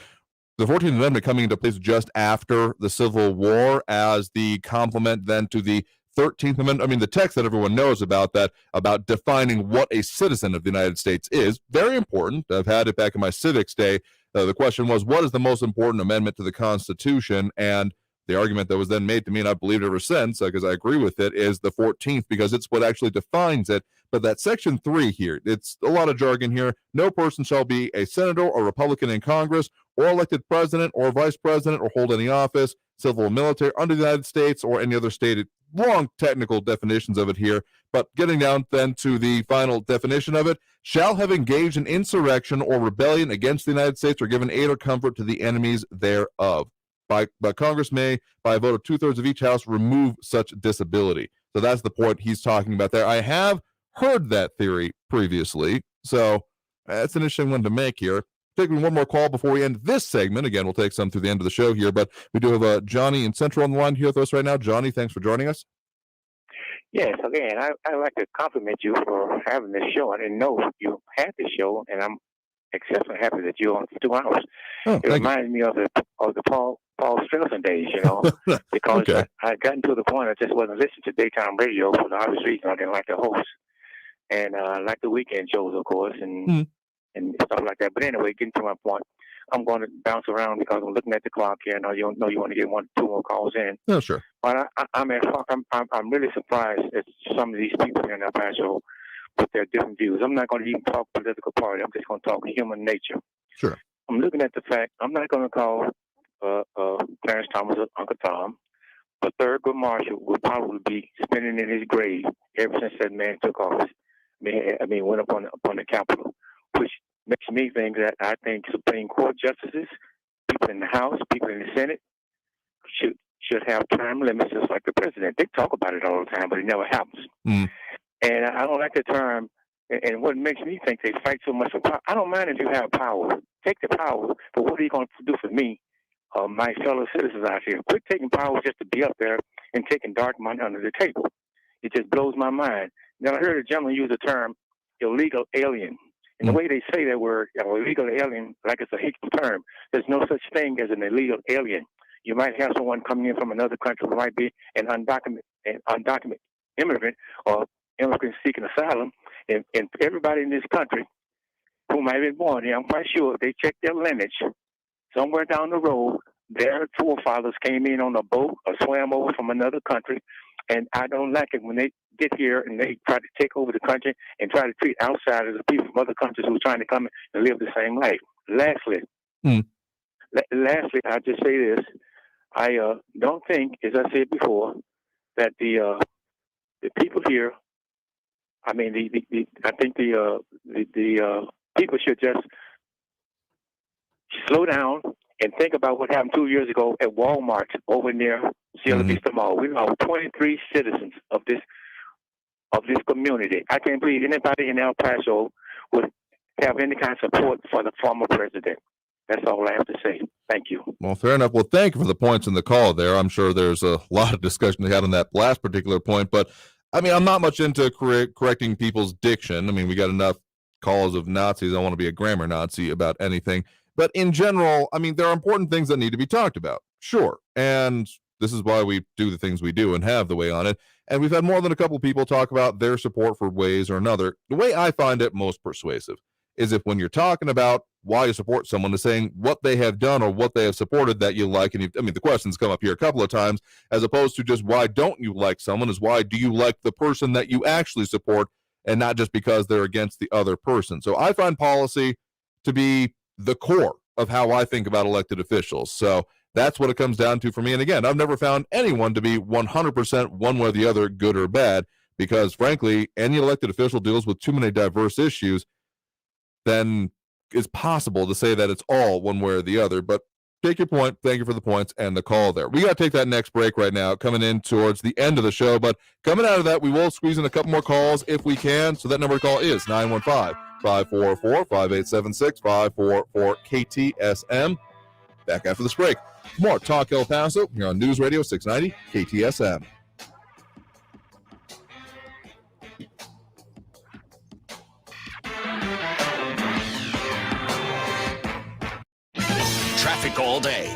coming into place just after the Civil War as the complement then to the 13th Amendment. I mean, the text that everyone knows about that, about defining what a citizen of the United States is, very important. I've had it back in my civics day. The question was, what is the most important amendment to the Constitution? And the argument that was then made to me, and I've believed ever since, because I agree with it, is the 14th, because it's what actually defines it. But that Section 3 here, it's a lot of jargon here. No person shall be a senator or Republican in Congress, or elected president or vice president, or hold any office, civil or military, under the United States or any other state. Long technical definitions of it here. But getting down then to the final definition of it, shall have engaged in insurrection or rebellion against the United States or given aid or comfort to the enemies thereof. But Congress may, by a vote of 2/3 of each house, remove such disability. So that's the point he's talking about there. I have heard that theory previously, so that's an interesting one to make here. Taking one more call before we end this segment. Again, we'll take some through the end of the show here, but we do have Johnny in Central on the line here with us right now. Johnny, thanks for joining us. Yes, again, I'd like to compliment you for having this show. I didn't know you had this show, and I'm exceptionally happy that you're on for 2 hours. It reminds me of the Paul Strelson days, because okay. I had gotten to the point I just wasn't listening to daytime radio for the obvious reason I didn't like the host. And I like the weekend shows, of course, and stuff like that. But anyway, getting to my point, I'm going to bounce around because I'm looking at the clock here. I know you want to get 1 or 2 more calls in. No, sure. But I'm really surprised at some of these people here in El Paso with their different views. I'm not going to even talk political party. I'm just going to talk human nature. Sure. I'm looking at the fact I'm not going to call Clarence Thomas Uncle Tom, but Thurgood Marshall will probably be spinning in his grave ever since that man took office. Went up on the Capitol, which makes me think that I think Supreme Court justices, people in the House, people in the Senate, should have term limits just like the president. They talk about it all the time, but it never happens. And I don't like the term. And what makes me think they fight so much for power, I don't mind if you have power. Take the power, but what are you going to do for me, my fellow citizens out here? Quit taking power just to be up there and taking dark money under the table. It just blows my mind. Now, I heard a gentleman use the term illegal alien. And the way they say that word, illegal alien, like it's a hateful term, there's no such thing as an illegal alien. You might have someone coming in from another country who might be an undocumented immigrant or immigrant seeking asylum. And everybody in this country who might have been born here, I'm quite sure if they check their lineage, somewhere down the road, their forefathers came in on a boat or swam over from another country. And I don't like it when they get here and they try to take over the country and try to treat outsiders as people from other countries who are trying to come and live the same life. Lastly, I'll just say this. I don't think, as I said before, that the people here, I think the people should just slow down and think about what happened 2 years ago at Walmart over near Sierra Vista Mall. We lost 23 citizens of this community. I can't believe anybody in El Paso would have any kind of support for the former president. That's all I have to say. Thank you. Well, fair enough. Well, thank you for the points in the call there. I'm sure there's a lot of discussion to have on that last particular point, but I'm not much into correcting people's diction. We got enough calls of Nazis. I don't want to be a grammar Nazi about anything. But in general, there are important things that need to be talked about. Sure. And this is why we do the things we do and have the way on it. And we've had more than a couple people talk about their support for ways or another. The way I find it most persuasive is if when you're talking about why you support someone is saying what they have done or what they have supported that you like. And the questions come up here a couple of times, as opposed to just why don't you like someone, is why do you like the person that you actually support and not just because they're against the other person. So I find policy to be the core of how I think about elected officials. So that's what it comes down to for me. And again, I've never found anyone to be 100% one way or the other, good or bad. because, frankly, any elected official deals with too many diverse issues, then it's possible to say that it's all one way or the other. But take your point. Thank you for the points and the call there. We got to take that next break right now, coming in towards the end of the show. But coming out of that, we will squeeze in a couple more calls if we can. So that number to call is 915-544-5876, 544-KTSM. Back after this break. More Talk El Paso here on News Radio 690 KTSM. Traffic all day.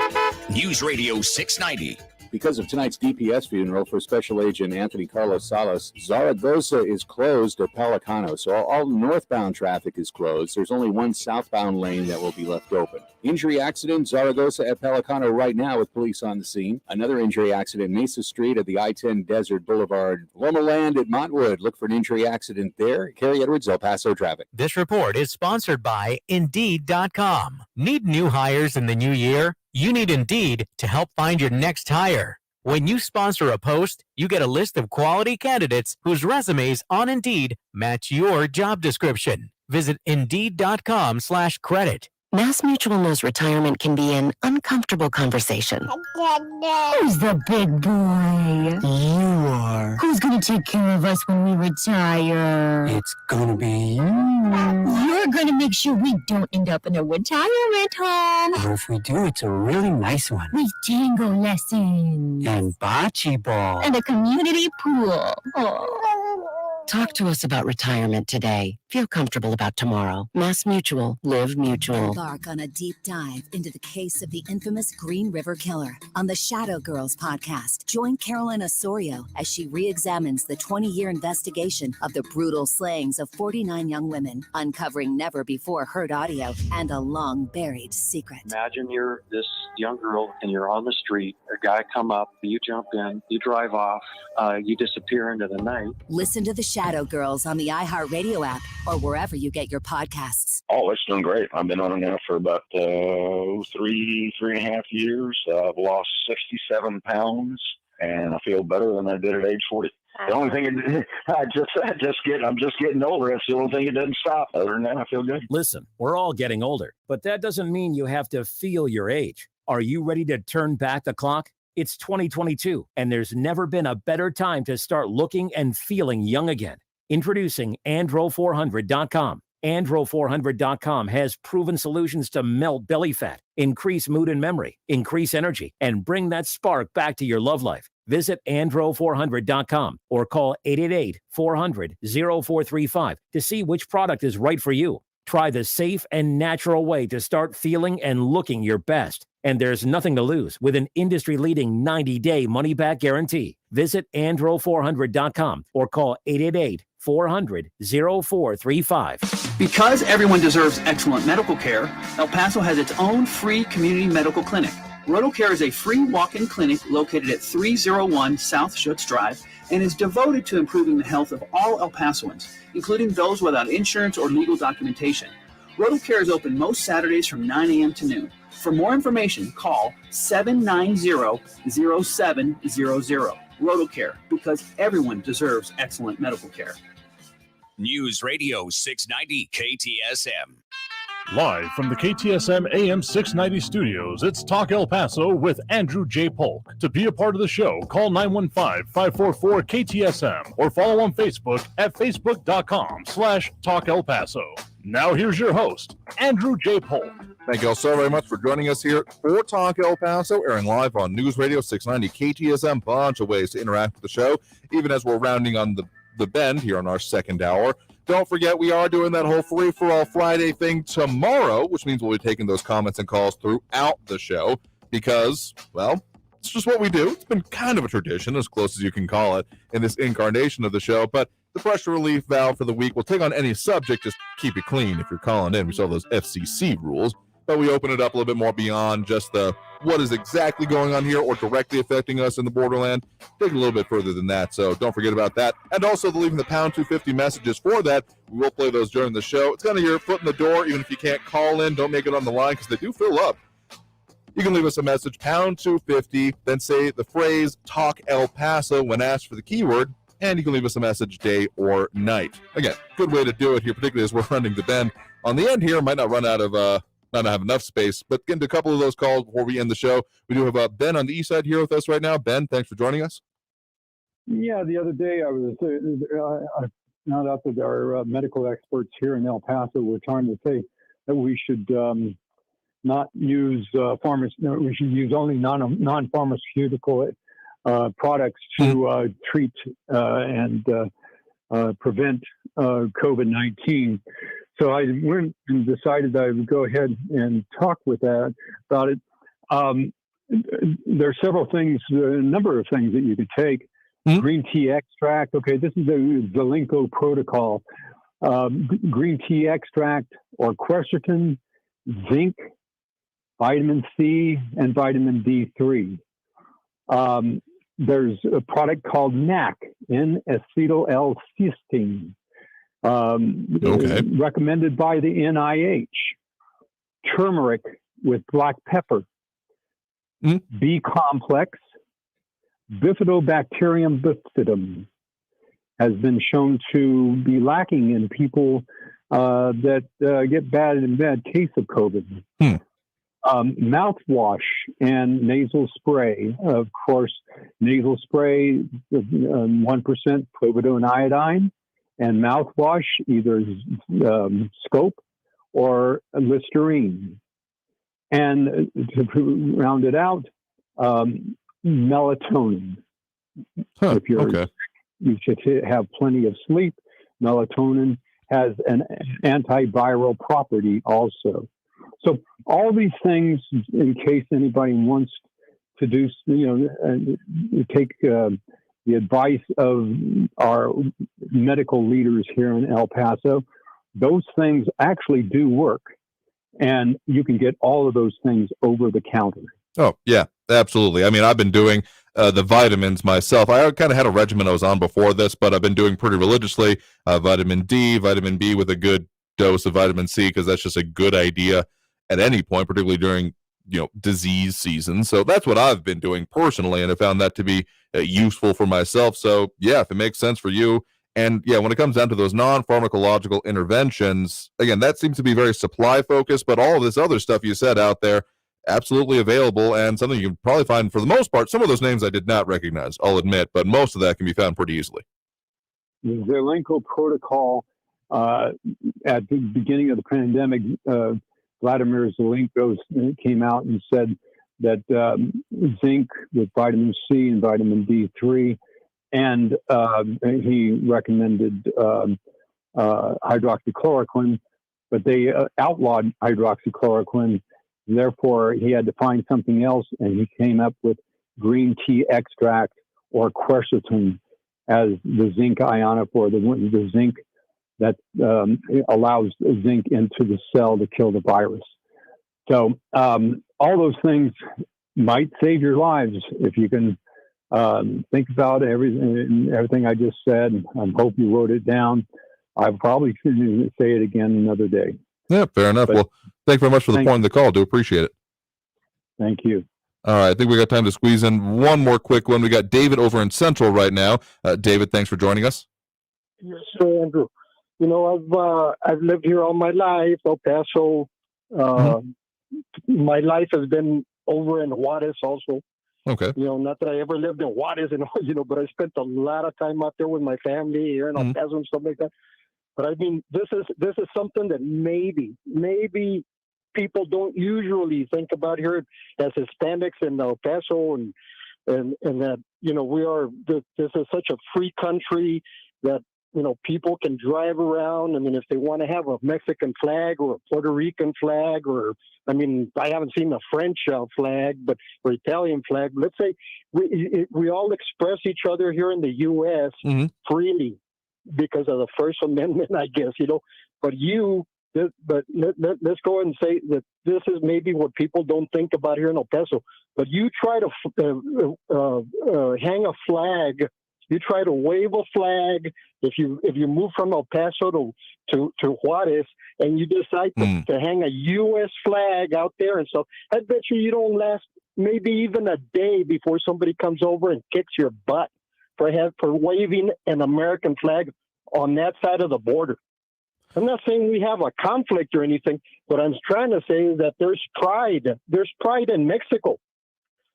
News Radio 690. Because of tonight's DPS funeral for Special Agent Anthony Carlos Salas, Zaragoza is closed at Pelicano, so all northbound traffic is closed. There's only one southbound lane that will be left open. Injury accident, Zaragoza at Pelicano right now with police on the scene. Another injury accident, Mesa Street at the I-10 Desert Boulevard. Loma Land at Montwood. Look for an injury accident there. Carrie Edwards, El Paso Traffic. This report is sponsored by Indeed.com. Need new hires in the new year? You need Indeed to help find your next hire. When you sponsor a post, you get a list of quality candidates whose resumes on Indeed match your job description. Visit Indeed.com/credit. Mass Mutual knows retirement can be an uncomfortable conversation. Who's the big boy? You are. Who's going to take care of us when we retire? It's gonna be you. You're going to make sure we don't end up in a retirement home. Or if we do, it's a really nice one. With tango lessons. And bocce ball. And a community pool. Oh. Talk to us about retirement today. Feel comfortable about tomorrow. Mass Mutual. Live Mutual. Embark on a deep dive into the case of the infamous Green River Killer on the Shadow Girls podcast. Join Carolyn Osorio as she re-examines the 20-year investigation of the brutal slayings of 49 young women, uncovering never-before-heard audio and a long-buried secret. Imagine you're this young girl and you're on the street. A guy come up, you jump in, you drive off, you disappear into the night. Listen to the Shadow Girls on the iHeartRadio app or wherever you get your podcasts. Oh, it's doing great. I've been on it now for about 3 and a half years. I've lost 67 pounds, and I feel better than I did at age 40. The only thing I'm just getting older. That's the only thing it doesn't stop. Other than that, I feel good. Listen, we're all getting older, but that doesn't mean you have to feel your age. Are you ready to turn back the clock? It's 2022, and there's never been a better time to start looking and feeling young again. Introducing Andro400.com. Andro400.com has proven solutions to melt belly fat, increase mood and memory, increase energy, and bring that spark back to your love life. Visit Andro400.com or call 888-400-0435 to see which product is right for you. Try the safe and natural way to start feeling and looking your best. And there's nothing to lose with an industry-leading 90-day money-back guarantee. Visit Andro400.com or call 888-400-0435. Because everyone deserves excellent medical care, El Paso has its own free community medical clinic. RotoCare is a free walk-in clinic located at 301 South Schutz Drive and is devoted to improving the health of all El Pasoans, including those without insurance or legal documentation. RotoCare is open most Saturdays from 9 a.m. to noon. For more information, call 790-0700. RotoCare, because everyone deserves excellent medical care. News Radio 690 KTSM. Live from the KTSM AM 690 studios, it's Talk El Paso with Andrew J. Polk. To be a part of the show, call 915-544-KTSM or follow on Facebook at facebook.com/Talk El Paso. Now here's your host, Andrew J. Polk. Thank you all so very much for joining us here for Talk El Paso, airing live on News Radio 690 KTSM. Bunch of ways to interact with the show, even as we're rounding on the bend here on our second hour. Don't forget, we are doing that whole free-for-all Friday thing tomorrow, which means we'll be taking those comments and calls throughout the show because, well, it's just what we do. It's been kind of a tradition, as close as you can call it, in this incarnation of the show. But the pressure relief valve for the week will take on any subject. Just keep it clean if you're calling in. We saw those FCC rules. But we open it up a little bit more beyond just the what is exactly going on here or directly affecting us in the borderland. Take it a little bit further than that, so don't forget about that. And also leaving the pound 250 messages for that. We will play those during the show. It's kind of your foot in the door, even if you can't call in. Don't make it on the line because they do fill up. You can leave us a message, pound 250, then say the phrase Talk El Paso when asked for the keyword. and you can leave us a message day or night. Again, good way to do it here, particularly as we're running the Ben on the end here. Might not run out of not have enough space, but get into a couple of those calls before we end the show. We do have Ben on the east side here with us right now. Ben, thanks for joining us. Yeah, the other day I found out that our medical experts here in El Paso were trying to say that we should not use we should use only non-pharmaceutical products to treat and prevent COVID-19. So I went and decided I would go ahead and talk about it. There are several things, a number of things that you could take. Green tea extract. Okay, this is the Zelenko protocol. Green tea extract or quercetin, zinc, vitamin C, and vitamin D3. There's a product called NAC, N-acetyl-L-cysteine, recommended by the NIH. Turmeric with black pepper. B complex, Bifidobacterium bifidum, has been shown to be lacking in people that get bad case of COVID. Mouthwash and nasal spray. Of course, nasal spray, 1% povidone iodine, and mouthwash, either scope or Listerine. And to round it out, melatonin. If you're sick, you should have plenty of sleep. Melatonin has an antiviral property also. So all these things, in case anybody wants to do, take the advice of our medical leaders here in El Paso, those things actually do work. And you can get all of those things over the counter. Oh, yeah, absolutely. I mean, I've been doing the vitamins myself. I kind of had a regimen I was on before this, but I've been doing pretty religiously. Vitamin D, vitamin B with a good dose of vitamin C, because that's just a good idea at any point, particularly during disease season. So that's what I've been doing personally, and I found that to be useful for myself. So yeah, if it makes sense for you. And yeah, when it comes down to those non-pharmacological interventions, again, that seems to be very supply focused, but all of this other stuff you said out there, absolutely available, and something you can probably find, for the most part. Some of those names I did not recognize, I'll admit, but most of that can be found pretty easily. The Zelenko protocol, at the beginning of the pandemic, Vladimir Zelenko came out and said that zinc with vitamin C and vitamin D3, and he recommended hydroxychloroquine, but they outlawed hydroxychloroquine. Therefore, he had to find something else, and he came up with green tea extract or quercetin as the zinc ionophore, the zinc that allows zinc into the cell to kill the virus. So all those things might save your lives if you can think about everything I just said. I hope you wrote it down. I probably shouldn't say it again another day. Yeah, fair enough. Well, thank you very much for the point of the call. Do appreciate it. Thank you. All right, I think we got time to squeeze in one more quick one. We got David over in Central right now. David, thanks for joining us. Yes, sir, Andrew. I've lived here all my life, El Paso. My life has been over in Juarez also. Okay. Not that I ever lived in Juarez, but I spent a lot of time out there with my family here in El Paso and stuff like that. But I mean, this is something that maybe people don't usually think about here as Hispanics in El Paso, and that this is such a free country that people can drive around. I mean, if they want to have a Mexican flag or a Puerto Rican flag, or I haven't seen a French flag, or Italian flag. Let's say we all express each other here in the U.S. freely because of the First Amendment, I guess. But let's go and say that this is maybe what people don't think about here in El Paso. But you try to hang a flag. You try to wave a flag if you move from El Paso to Juarez, and you decide to hang a U.S. flag out there, and so I bet you don't last maybe even a day before somebody comes over and kicks your butt for waving an American flag on that side of the border. I'm not saying we have a conflict or anything. What I'm trying to say is that there's pride. There's pride in Mexico.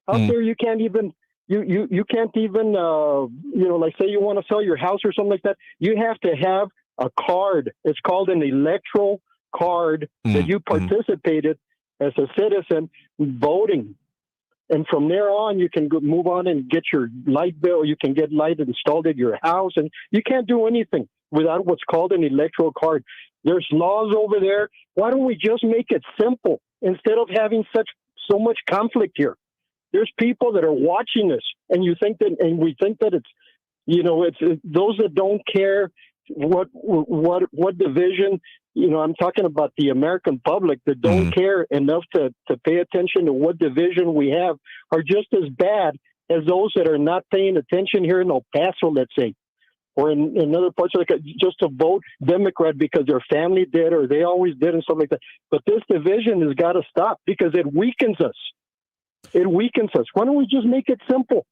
Out there, you can't even like say you want to sell your house or something like that. You have to have a card. It's called an electoral card that you participated as a citizen voting. And from there on, you can move on and get your light bill. You can get light installed at your house, and you can't do anything without what's called an electoral card. There's laws over there. Why don't we just make it simple instead of having so much conflict here? There's people that are watching this, and we think that it's, it's those that don't care what division. I'm talking about the American public that don't care enough to pay attention to what division we have are just as bad as those that are not paying attention here in El Paso, let's say, or in other parts of the country, just to vote Democrat because their family did or they always did and stuff like that. But this division has got to stop because it weakens us. It weakens us. Why don't we just make it simple?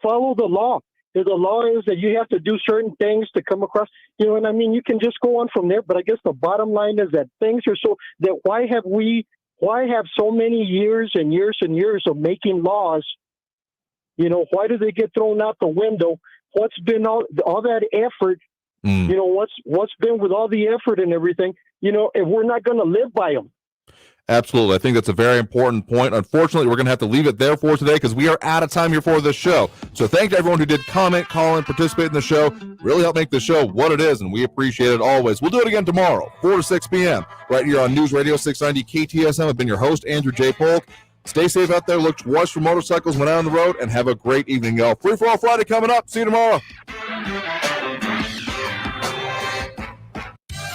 Follow the law. The law is that you have to do certain things to come across, and I mean, you can just go on from there. But I guess the bottom line is that things are so that why have so many years and years and years of making laws? Why do they get thrown out the window? What's been all that effort? What's been with all the effort and everything? If we're not going to live by them. Absolutely. I think that's a very important point. Unfortunately, we're going to have to leave it there for today because we are out of time here for this show. So thank you to everyone who did comment, call in, participate in the show. Really help make the show what it is, and we appreciate it always. We'll do it again tomorrow, 4 to 6 p.m., right here on News Radio 690 KTSM. I've been your host, Andrew J. Polk. Stay safe out there. Look watch for motorcycles when out on the road, and have a great evening, y'all. Free for All Friday coming up. See you tomorrow.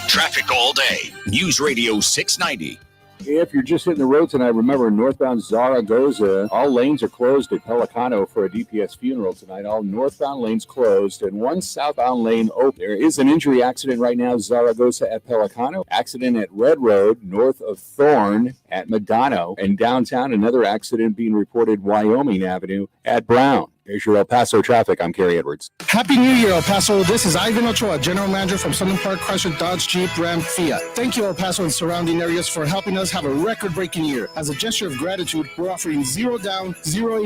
Traffic all day. News Radio 690. If you're just hitting the road tonight, remember northbound Zaragoza, all lanes are closed at Pelicano for a DPS funeral tonight. All northbound lanes closed and one southbound lane open. There is an injury accident right now, Zaragoza at Pelicano. Accident at Red Road, north of Thorn at Medano. And downtown, another accident being reported Wyoming Avenue at Brown. Here's your El Paso traffic. I'm Kerry Edwards. Happy New Year, El Paso. This is Ivan Ochoa, General Manager from Southern Park Chrysler Dodge Jeep Ram Fiat. Thank you, El Paso and surrounding areas, for helping us have a record-breaking year. As a gesture of gratitude, we're offering 0 down, 0